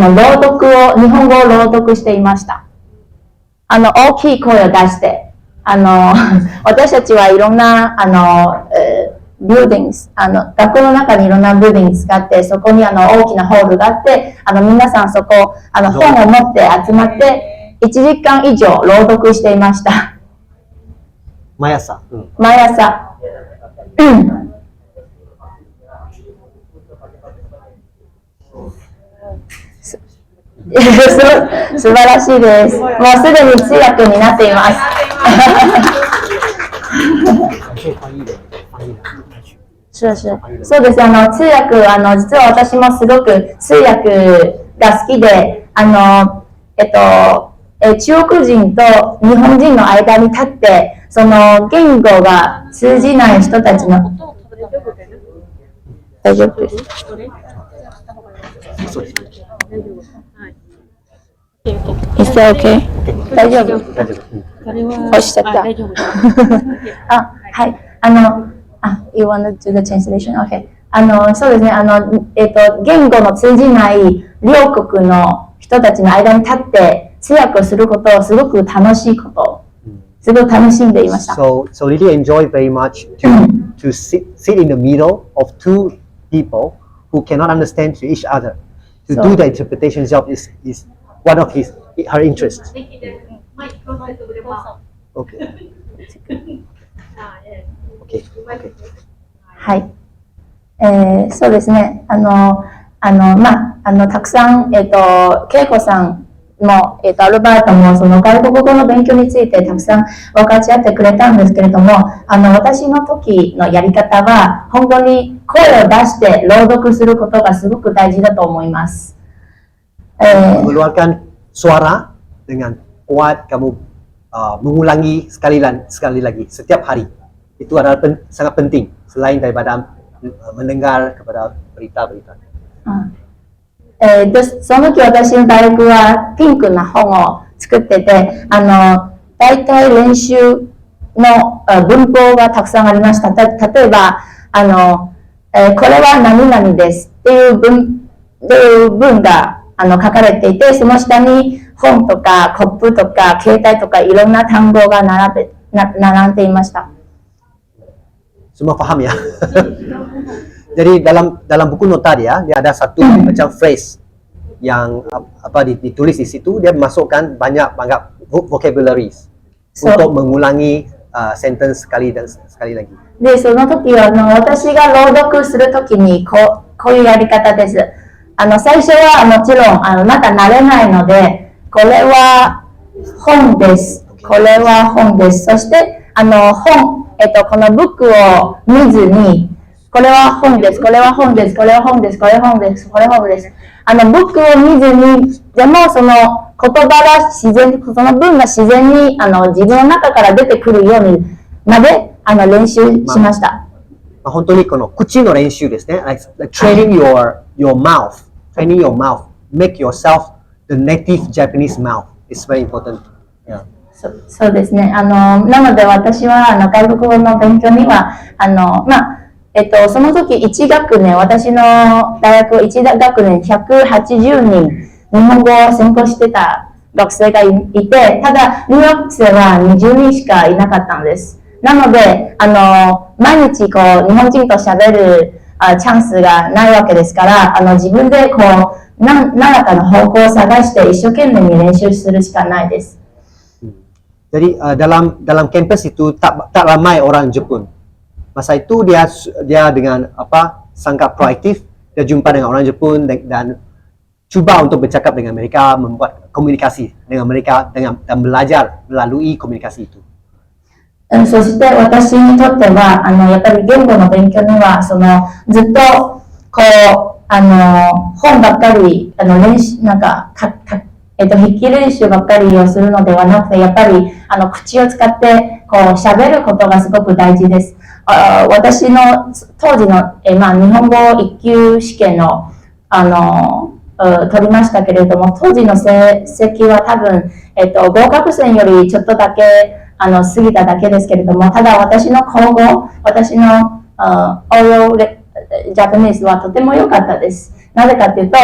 本語を朗読していました。大きい声を出して、私たちはいろんなbuildings、学校の中にいろんなビルディングがあって、そこに大きなホールがあって、皆さんそこ本を持って集まって1時間以上朗読していました。毎朝。毎朝。素晴らしいです。もうすでに通訳になっています。そうです。通訳、実は私もすごく通訳が好きで、中国人と日本人の間に立って、その言語が通じない人たちの。大丈夫です。Is that okay? 大丈夫。押しちゃった。はい。You want to do the translation? Okay. そうですね。言語の通じない両国の人たちの間に立って通訳をすることをすごく楽しいこと。すごく楽しんでいました。So really enjoy very much to sit in the middle of two people who cannot understand to each other. To do the interpretation job is one of her interests. Okay. Okay. はい。そうですね。たくさん、恵子さんも、アルバートも、その外国語の勉強についてたくさん分かち合ってくれたんですけれども、私の時のやり方は、本当に声を出して朗読することがすごく大事だと思います。Mengeluarkan suara dengan kuat, kamu mengulangi sekali lagi setiap hari. Itu adalah sangat penting selain daripada mendengar kepada berita-berita. その時私の大学はピンクな本を作ってて、大体練習の文法がたくさんありました。例えば、これは何々ですっていう文が書かれていて、その下に本とかコップとか携帯とかいろんな単語が並んでいました。Semua paham ya? Jadi dalam buku nota dia ada satu macam phrase yang ditulis di situ, dia masukkan banyak vocabularies untuk mengulangi sentence sekali lagi. で、その時は私が朗読するときにこういうやり方です。最初はもちろんまだ慣れないので、これは本です。これは本です。そして本、このブックを見ずに、これは本です。これは本です。これは本です。これは本です。これは本です。ブックを見ずに、でもその言葉が自然、その文が自然に自分の中から出てくるようにまで練習しました。本当にこの口の練習ですね。Like training your mouth, training your mouth, make yourself the native Japanese mouth is very important. Yeah. そうですね。なので私は外国語の勉強にはその時1学年、私の大学1学年180人日本語を専攻してた学生がいて、ただ留学生は20人しかいなかったんです。なので、毎日こう日本人と喋るチャンスがないわけですから、自分でこう何らかの方向を探して一生懸命に練習するしかないです。Jadi dalam kampus itu tak ramai orang Jepun. Masa itu dia dengan sangat proaktif, dia jumpa dengan orang Jepun dan cuba untuk bercakap dengan mereka, membuat komunikasi dengan mereka dan belajar melalui komunikasi itu. そして私にとってはやっぱり言語の勉強にはずっとこう本ばっかり練習筆記練習ばっかりをするのではなくて、やっぱり口を使ってこう喋ることがすごく大事です。私の当時の日本語1級試験の取りましたけれども、当時の成績は多分合格線よりちょっとだけ過ぎただけですけれども、ただ私の口語、私のオールジャパニーズはとても良かったです。なぜかというと、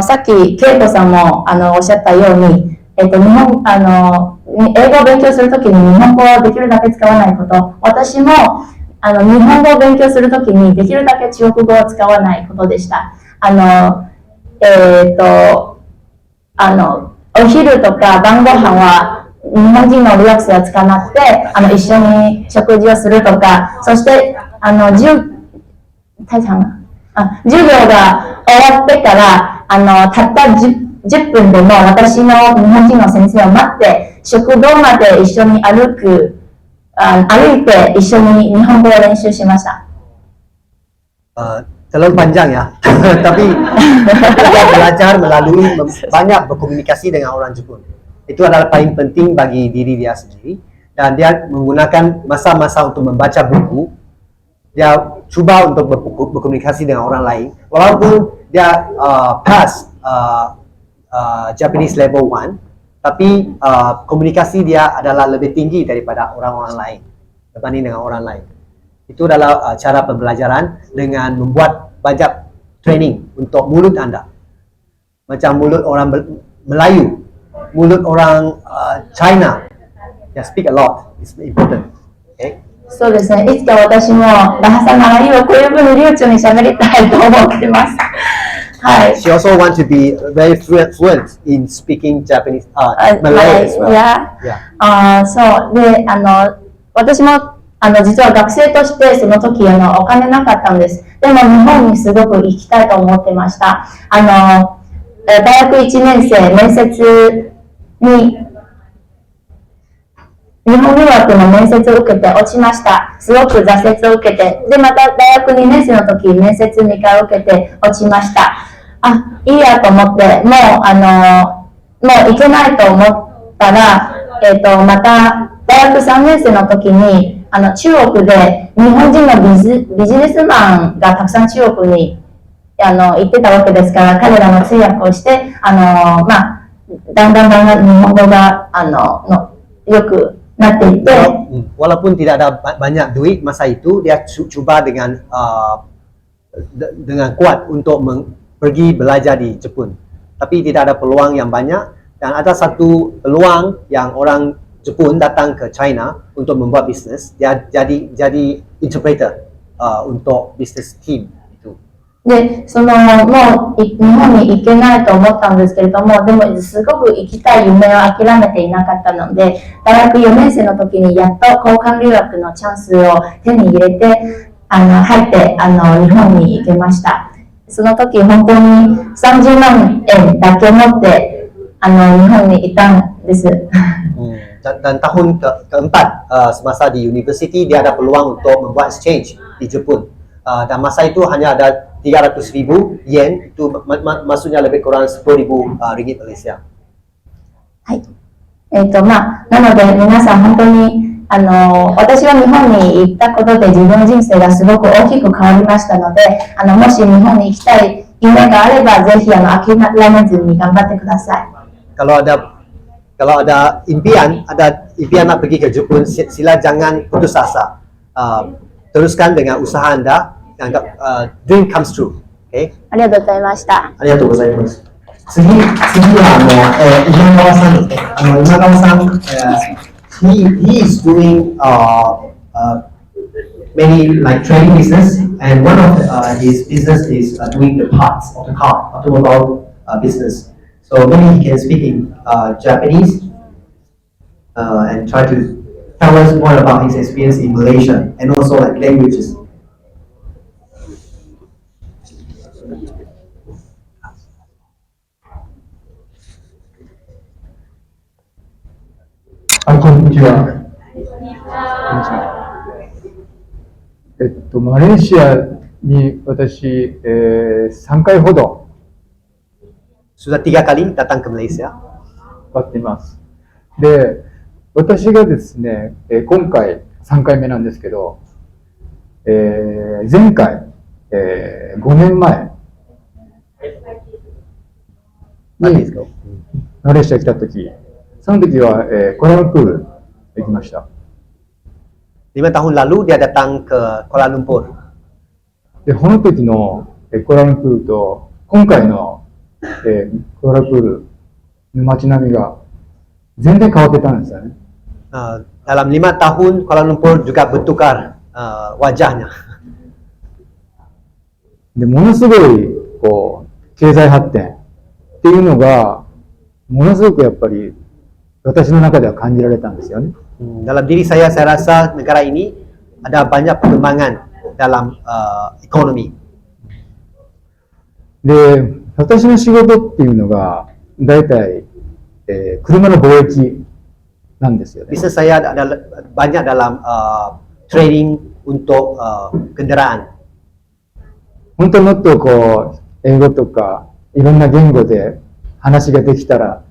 さっきケイトさんもおっしゃったように、英語を勉強するときに日本語をできるだけ使わないこと、私も日本語を勉強するときにできるだけ中国語を使わないことでした。お昼とか晩ご飯は日本人の留学生は使わなくて、一緒に食事をするとか、そして授業が終わってからたった 10分でも私の日本人の先生を待って食堂まで一緒に歩いて一緒に日本語を練習しました。Terlalu panjang ya, tapi kita belajar melalui banyak berkomunikasi dengan orang Jepun. Itu adalah paling penting bagi diri dia sendiri dan dia menggunakan masa-masa untuk membaca buku. Dia cuba untuk berkomunikasi dengan orang lain, walaupun dia pass Japanese level 1, tapi komunikasi dia adalah lebih tinggi daripada orang-orang lain, berbanding dengan orang lain. Itu adalah cara pembelajaran dengan membuat banyak training untuk mulut anda. Macam mulut orang Melayu, mulut orang China. They speak a lot. It's important. Okay? そうですね。いつか私もバハサマライをこういうふうに流暢に喋りたいと思ってます。はい。She also wants to be very fluent in speaking Japanese, Malay as well. Yeah. そうで私も実は学生としてその時お金なかったんです。でも日本にすごく行きたいと思ってました。大学1年生面接に日本留学の面接を受けて落ちました。すごく挫折を受けて、でまた大学2年生の時面接2回受けて落ちました。いいやと思ってもう行けないと思ったら、また大学3年生の時に中国で日本人のビジネスマンがたくさん中国に行ってたわけですから、彼らの通訳をしてだんだん日本語がよくなっていって、walaupun tidak ada banyak duit masa itu, dia cuba dengan kuat untuk pergi belajar di Jepun. Tapi tidak ada peluang yang banyak dan ada satu peluang yang orang Jepun datang ke China untuk membuat bisnes. Dia jadi interpreter untuk bisnes team itu. で、もう日本に行けないと思ったんですけれども、でもすごく行きたい夢を諦めていなかったので、大学4年生の時にやっと交換留学のチャンスを手に入れて、入って、日本に行けました。その時本当に30万円だけ持って、日本にいたんです。Dan tahun keempat semasa di university dia ada peluang untuk membuat exchange di Jepun. Dan masa itu hanya ada 300,000 yen, itu maksudnya lebih kurang 10,000 ringgit Malaysia. はい。なので皆さん本当に、私は日本に行ったことで自分の人生がすごく大きく変わりましたので、もし日本に行きたい夢があれば、ぜひ諦めずに頑張ってください。Kalau ada impian nak pergi ke Jepun, sila jangan putus asa. Teruskan dengan usaha anda, anggap dream comes true. Okay? ありがとうございました。ありがとうございます。次は今川さんですね。今川さん、he is doing many like trading business, and one of his business is doing the parts of the car, automobile business. So maybe he can speak in Japanese and try to tell us more about his experience in Malaysia and also like languages. はい、こんにちは。マレーシアに私、3回ほど Sudah 3 kali datang ke Malaysia. かっています。で、私がですね、今回3回目なんですけど、前回、5年前にマレーシア来たとき、その時は、コラルンプール行きました。5 tahun lalu dia datang ke Kuala Lumpur. で、この時のコラルンプールと今回のコラルンプールの街並みが全然変わってたんですよね。Dalam 5 tahun Kuala Lumpur juga bertukar wajahnya. で、ものすごいこう経済発展っていうのがものすごくやっぱり私の中では感じられたんですよね。Dalam diri saya rasa negara ini ada banyak perkembangan dalam ekonomi. で、私の仕事っていうのがだいたい車の貿易なんですよね。Bisnes saya banyak dalam trading untuk kendaraan. 本当にもっとこう英語とかいろんな言語で話ができたら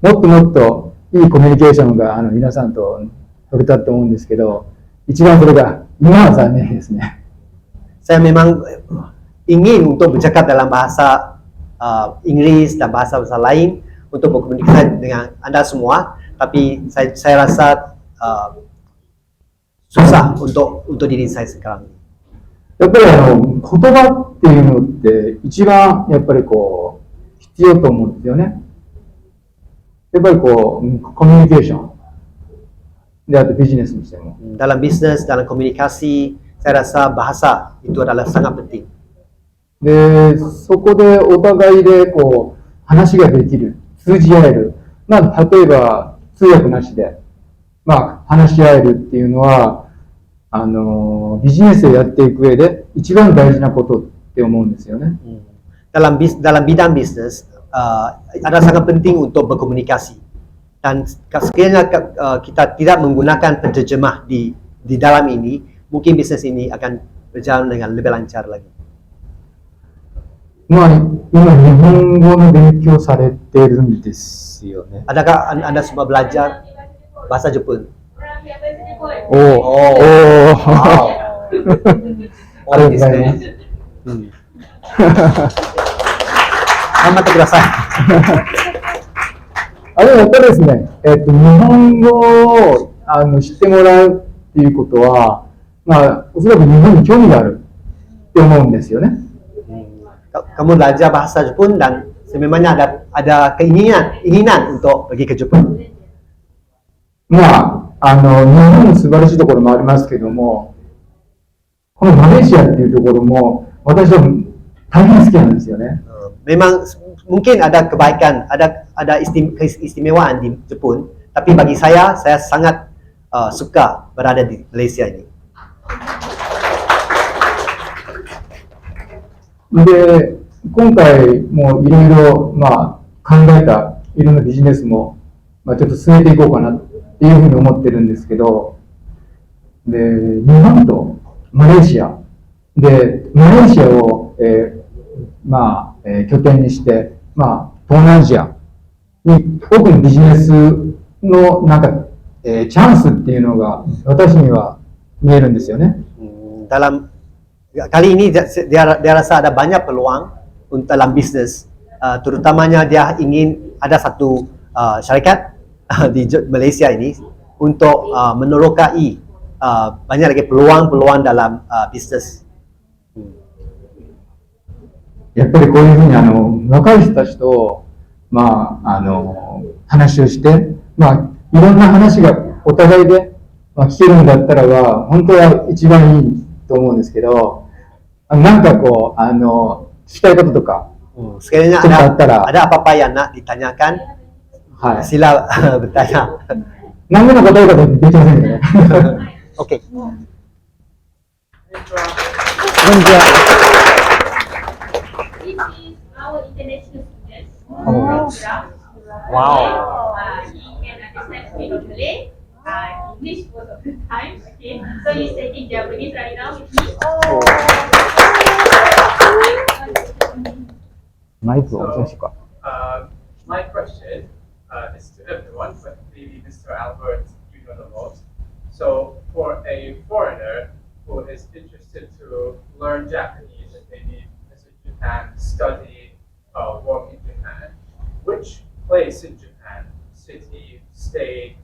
もっともっといいコミュニケーションが皆さんと取れたと思うんですけど、一番それが今は残念ですね。Saya memang ingin untuk bercakap dalam bahasa Inggris dan bahasa-bahasa lain untuk berkomunikasi dengan anda semua, tapi saya rasa susah untuk diri saya sekarang. やっぱり言葉っていうのって一番やっぱりこう必要と思うんですよね。やっぱりこうコミュニケーションであとビジネスにしても。Dalam bisnes, dalam komunikasi, saya rasa bahasa itu adalah sangat penting. で、そこでお互いでこう話ができる、通じ合える。まあ例えば通訳なしで、まあ話し合えるっていうのはビジネスをやっていく上で一番大事なことって思うんですよね。Dalam bidang bisnes ada sangat penting untuk berkomunikasi. Dan sekiranya kita tidak menggunakan penterjemah di dalam ini, mungkin bisnes ini akan berjalan dengan lebih lancar lagi. まあ今日本語の勉強されてるんですよね。Adakah anda semua belajar bahasa Jepun? おお。ありがとうございます。頑張ってください。あれやっぱりですね、日本語を知ってもらうっていうことは、まあおそらく日本に興味があるって思うんですよね。Kamu belajar bahasa Jepun dan sememangnya ada keinginan untuk pergi ke Jepun. まあ日本の素晴らしいところもありますけども、このマレーシアっていうところも私は大変好きなんですよね。Memang mungkin ada kebaikan, ada keistimewaan di Jepun, tapi bagi saya sangat suka berada di Malaysia ini. で、今回もいろいろ考えたいろんなビジネスも、ちょっと進めていこうかなっていうふうに思ってるんですけど、で、日本とマレーシアで、マレーシアを、拠点にして、東南アジアに多くのビジネスのチャンスっていうのが私には見えるんですよね。Kali ini dia rasa ada banyak peluang dalam bisnis, terutamanya dia ingin ada satu syarikat di Malaysia ini untuk menerokai banyak lagi peluang-peluang dalam bisnis. やっぱりこういうふうに若い人たちと、話をして、いろんな話がお互いで、聞けるんだったらば、本当は一番いいと思うんですけど、聞きたいこととか、Sekiranya ちょっとあったら、 ada apa-apa yang nak ditanyakan, はい。 sila bertanya. 何でも答えることできませんけどね。Okey. こんにちは。This is our international student. Wow. He can understand speak Malay, English most of the time. Okay, so he's taking Japanese right now with me. マイクを押しか。My question is to everyone, but maybe Mr. Albert, you know the most. So, for a foreigner who is interested to learn Japanese and maybe visit Japan, study, work in Japan, which place in Japan, city, state,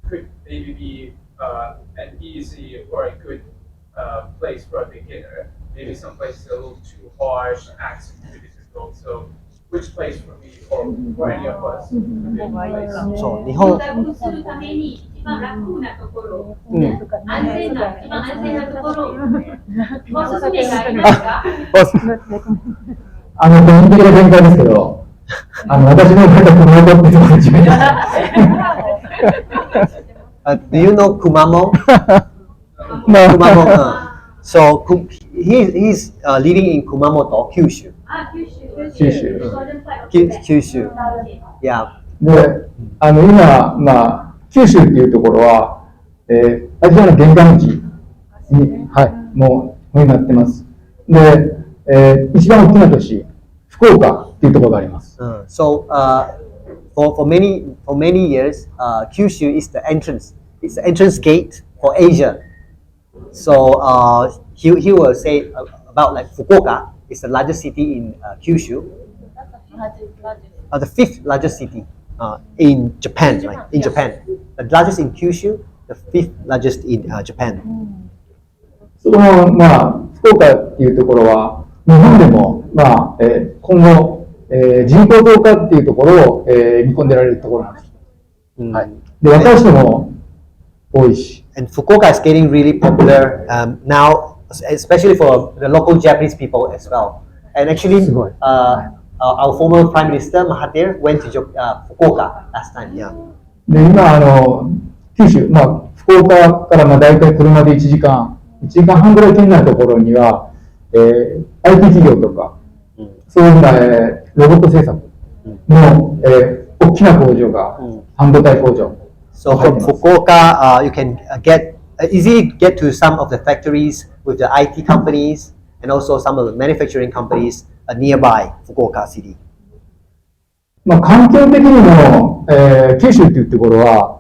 could maybe be an easy or a good place for a beginner? Maybe some places a little too harsh, accent too difficult. So, which place for me or for any of us would be a good place? そう、日本、通学するために一番楽なところ、一番安全なところ、おすすめがありますか？個人的な見解ですけど、私の生まれた熊本ってところが一番いいdo you know Kumamo? No. Kumamo. So he's living in Kumamoto, Kyushu. 九州。 Kyushu. Yeah. で、今、九州っていうところは、アジアの玄関口に、もうなってます。で、一番大きな都市、福岡っていうところがあります。So for many years, Kyushu is the entrance. It's the entrance gate for Asia. So he will say about like Fukuoka is the largest city in Kyushu. The fifth largest city in Japan, right? In Japan, the largest in Kyushu, the fifth largest in Japan. その福岡っていうところは日本でも今後、人口増加っていうところを、見込んでられるところなんです。はい。で、若い人も多いし。And Fukuoka is getting really popular now, especially for the local Japanese people as well. And actually, our former Prime Minister Mahathir went to Fukuoka last time. Yeah. で、今九州、福岡からだいたい車で1時間半ぐらい圏内のところには、IT 企業とか、そういうロボット製作の、大きな工場が、半導体工場。So from Fukuoka, you can easily get to some of the factories with the IT companies and also some of the manufacturing companies nearby Fukuoka city. 環境的にも、九州っていうところは、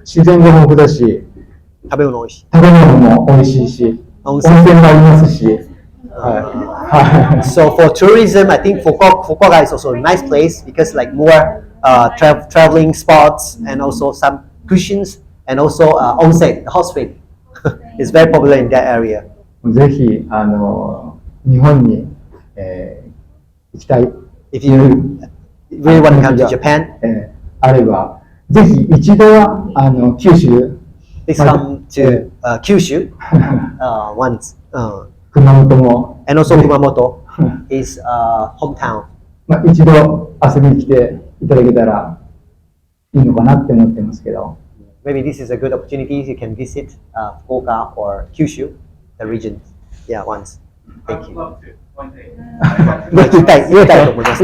自然が豊富だし、食べ物も美味しいし、温泉もありますし。So for tourism, I think Fukuoka is also a nice place because like more traveling spots and also some cushions and also onsen, the hot spring is very popular in that area. ぜひ日本に、行きたい。If you really want to come to Japan, あればぜひ一度は九州。Please come to Kyushu once. 熊本も。And also Kumamoto. his hometown. まあ、一度遊びに来ていただけたらいいのかなって思ってますけど。Maybe this is a good opportunity. You can visit Fukuoka or Kyushu, the region. Yeah, once. I Thank would you. love to one day. 言いたいと思います。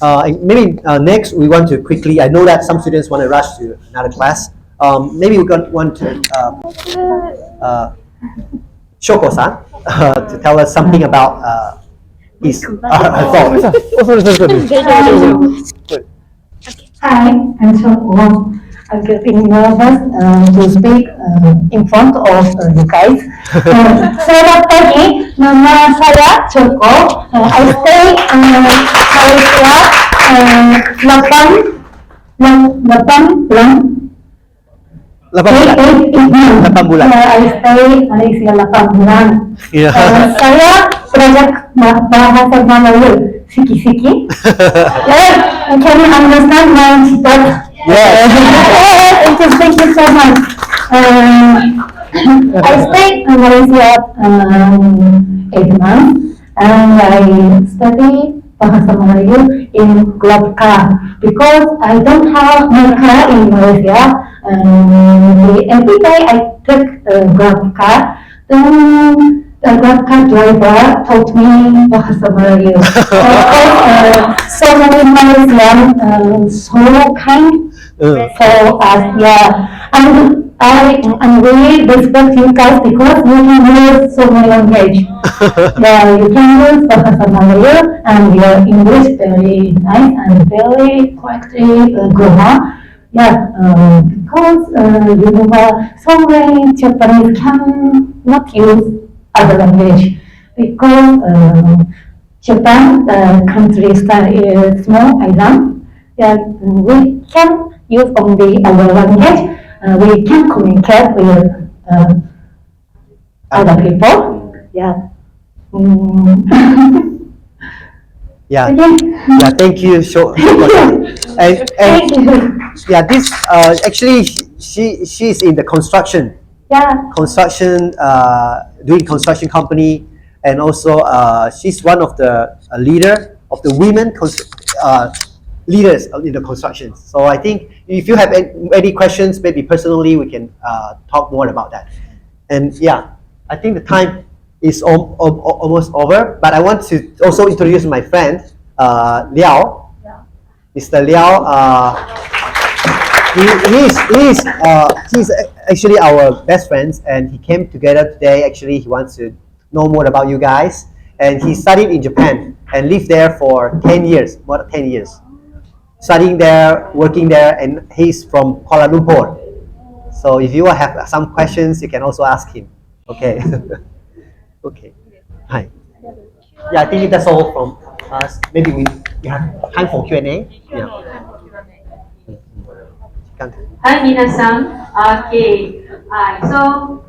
Maybe next we want to quickly. I know that some students want to rush to another class. Maybe we want to Shoko-san to tell us something about his thoughts. Hi, I'm Shoko. I'm getting nervous to speak in front of you guys. Selamat pagi, nama saya Shoko. I stay in Malaysia 8 bulan. I stay Malaysia 8 bulan. Saya belajar bahasa Melayu, siki-siki. Can you understand my speech? Yes. Thank you so much. I stay in Malaysia 8 months and I study Bahasa Melayu in Grab car because I don't have my car in Malaysia. Every day I take Grab car. Then the Grab car driver taught me Bahasa Melayu. So many Malaysians so kind for us. Yeah, and I really respect you guys because you can use so many language. Yeah, you can use Bahasa Melayu and your English very nice and very correctly grammar. Yeah, because so many Japanese cannot use other language because Japan, the country style is small island. Yeah, we can use only our language. We can communicate with other people. Yeah. Yeah, yeah. Thank you, Shoko-san. Thank you. Yeah, this actually she's in the construction. Yeah. Doing construction company, and also she's one of the leader of the women leaders in the construction. So I think if you have any questions, maybe personally, we can talk more about that. And yeah, I think the time is almost over, but I want to also introduce my friend, Liao. Mr. Liao, he's actually our best friends, and he came together today. Actually, he wants to know more about you guys, and he studied in Japan and lived there for 10 years, more than 10 years. Studying there, working there, and he's from Kuala Lumpur. So if you have some questions, you can also ask him. Okay. Okay. Hi. Yeah, I think that's all from us. Maybe we have time for Q&A. Yeah. はい、皆さん、OK。はい、so、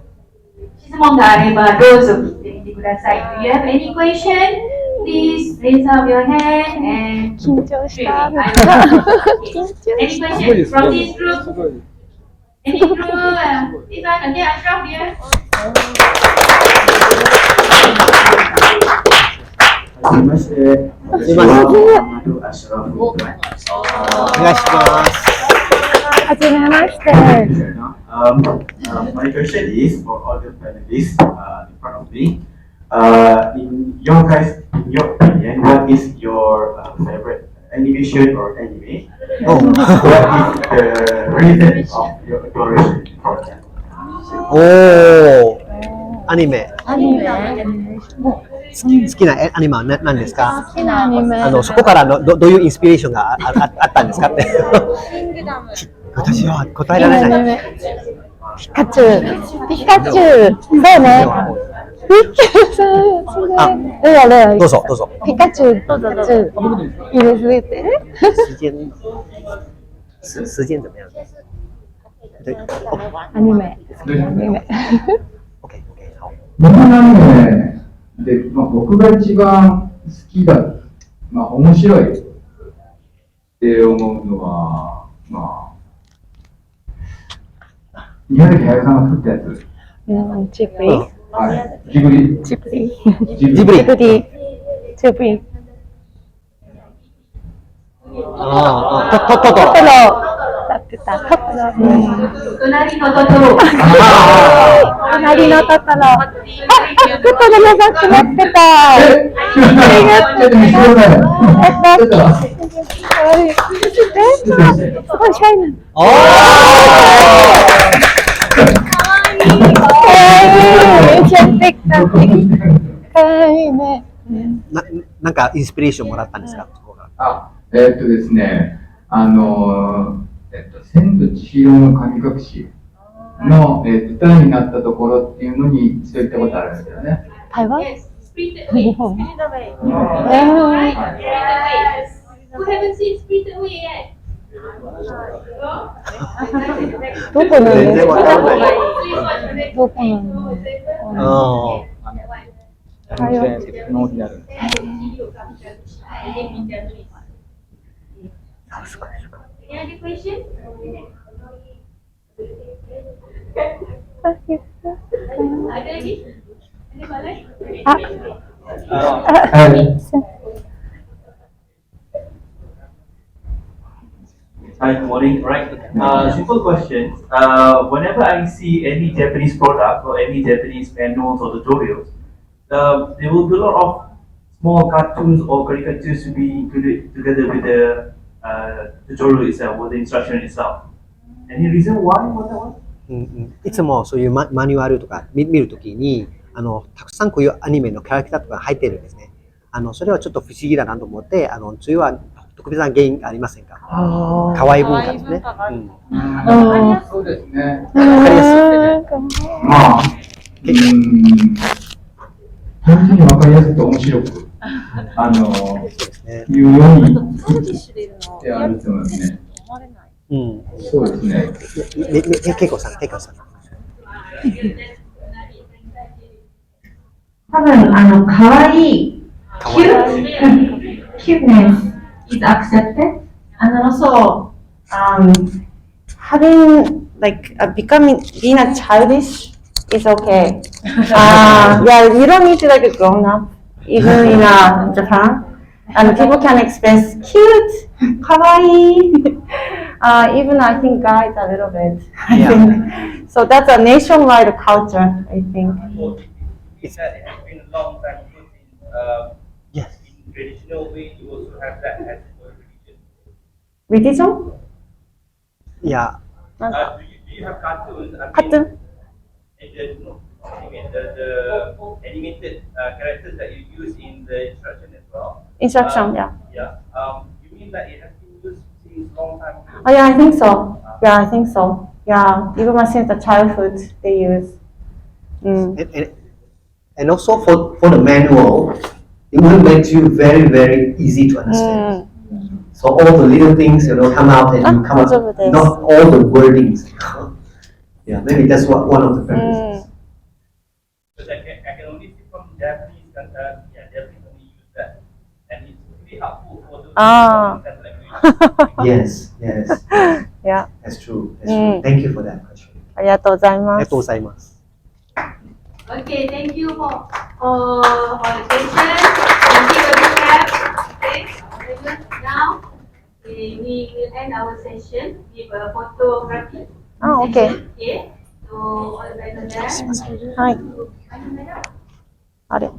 質問があればどうぞ聞いてみてください。Do you have any question? Please raise up your hand and 緊張した。 any question from this group? Any group? This one, okay, Ashraf here. はじめまして。私はマドアシュラフお願いします。はじめまして。My question is for all the panelists in front of me. In your opinion, what is your favorite animation or anime? What is the reason of your adoration for them? アニメ。好きなアニメは何ですか？好きなアニメ。そこからのどういうインスピレーションがあったんですかって。私は答えられない。ピカチュウ。ピカチュウ。そうね。どうぞ。ピカチュウ。いいですね。時間怎么样？アニメ。OK、好。日本のアニメで、僕が一番好きだ、面白いって思うのは、宮崎駿さんが作ったやつ。チープリーはい。ジブリ。ジブリ。ジブリ。ジブリ。ジブリ。ジブリ。ああ、トトトトロ。ロ。だってた。トトロ。隣のトトロ。隣のトトロ。あ、トトロのバッグ持ってた。ちょっと見せてください。ちょっと。すごいシャイなの。おめっちゃできた。かわいいね。なんかインスピレーションもらったんですか？あ、ですね、千と千尋の神隠しの、舞台になったところっていうのにそういったことあるんですよね。台湾？日本。Who haven't seen Spirited Away yet? どこなん全然ですか？わからない。どこなんですか？のにある。Any other question? ada lagi? Ada soalan? はい。Hi, good morning. Right. Simple question. Whenever I see any Japanese product or any Japanese manuals or tutorials, there will be a lot of small cartoons or caricatures to be included together with the tutorial itself or the instruction itself. Any reason why for that one? いつもそういうマニュアルとか見るときにたくさんこういうアニメのキャラクターとか入ってるんですね。それはちょっと不思議だなと思って、それは特別な原因ありませんか？可愛い文化ですね。そうですね。わかりやすい。まあ、単純にわかりやすくて面白く、いうようにしてあると思いますね。そうですね。ケイコさん。多分、かわいい。cuteness is accepted. And also, having like being a childish is okay. Yeah, you don't need to like a grown up, even in Japan. And people can express cute, kawaii. Even I think guys a little bit. I think so. That's a nationwide culture, I think. Is that it has been a long time because Yes. in traditional way you also have that as a religion. Religion? Yeah. Do you have cartoons? Cartoon? The animated characters that you use in the instruction as well. Instruction, yeah. Yeah. You mean that it has been used since long time ago? Oh yeah, I think so. Yeah, I think so. Yeah, even since the childhood they use. And also for the manual, it will make you very, very easy to understand. So all the little things, come out and you come out, not all the wordings. Yeah, maybe that's one of the purposes. But I can only see from Japanese, Japanese only use that. And it's really helpful for those who Yes. Yeah. That's true. Thank you for that question. ありがとうございます。ありがとうございます。Okay, thank you for the question. Thank you for the chat. Okay, now we will end our session with a photography. Okay. Okay, so all the way to there. はい。あれ。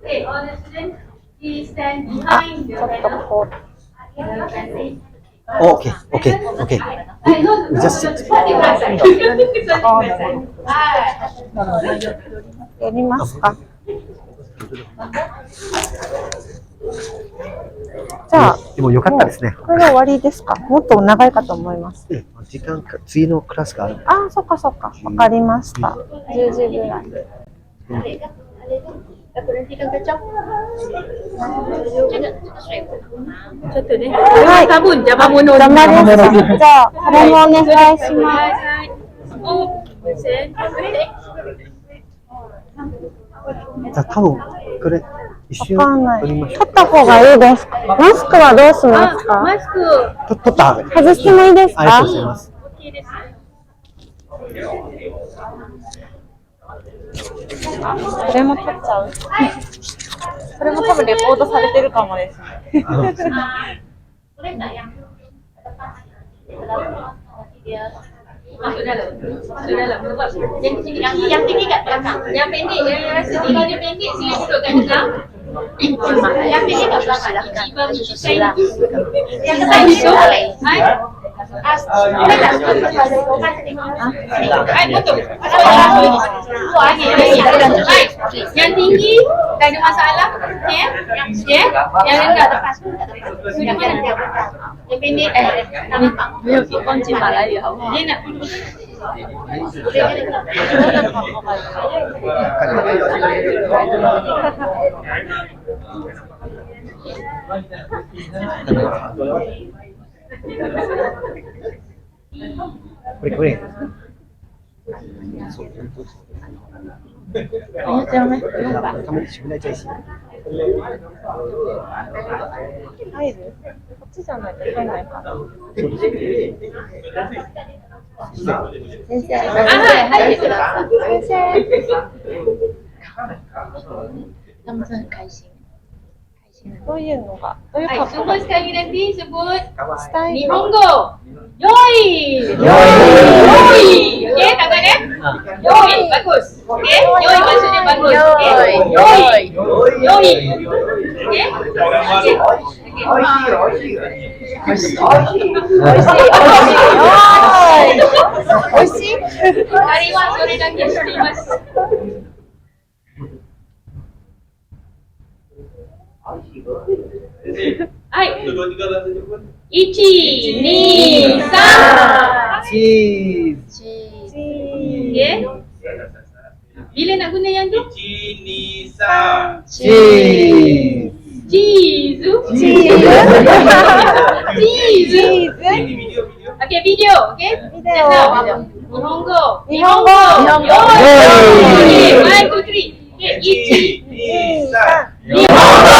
Okay, all the students, please stand behind the panel. Okay. Just やりますか。じゃあ、でも良かったですね。これで終わりですか。もっと長いかと思います。時間か、次のクラスがある。あ、そっか。わかりました。10時ぐらい。ちょっとね。はい。多分邪魔者邪魔です。じゃあ、これもお願いします。じゃあ多分これ一瞬わかんない。取りましょ取った方がいいですか。マスクはどうしますか。マスクう。取った。外してもいいですか。ありがとうございます。これも撮っちゃう。これも多分レコードされてるかもですね。Yang tinggi kat belakang. Yang pendek, yang rasa tinggi dia pendek, sila duduk kat belakang. Yang pendek kat belakang. Ibu saya itu. Yang ketan itu. Betul. Yang tinggi tak ada masalah. Ya. Yang rendah lepas. Yang pendek. Dia nak Kuring-kuring. Kamu sebenarnya jadi. 入る？こっちじゃないと入らないかな。先生、入ってください。先生。他们真的很开心。どういうのが？どういう格好？ semua sekali nanti sebut スタイル。日本語。Yoi. Okey, tangan ya. Yoi, bagus. Okey, yoi maksudnya bagus. Okey. Yoi. Okey. Oishi. Ariwa sore lagi shimasu. Hai. 1, 2, 3. Cheese. Okey. Bila nak guna yang tu? Cheese. Cheese. Okey, video. Okey. Video. Nihongo. Nihongo. Okey, 1, 2, 3. Okey, 1, 2, 3. Nihongo.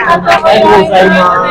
Arigatou gozaimasu.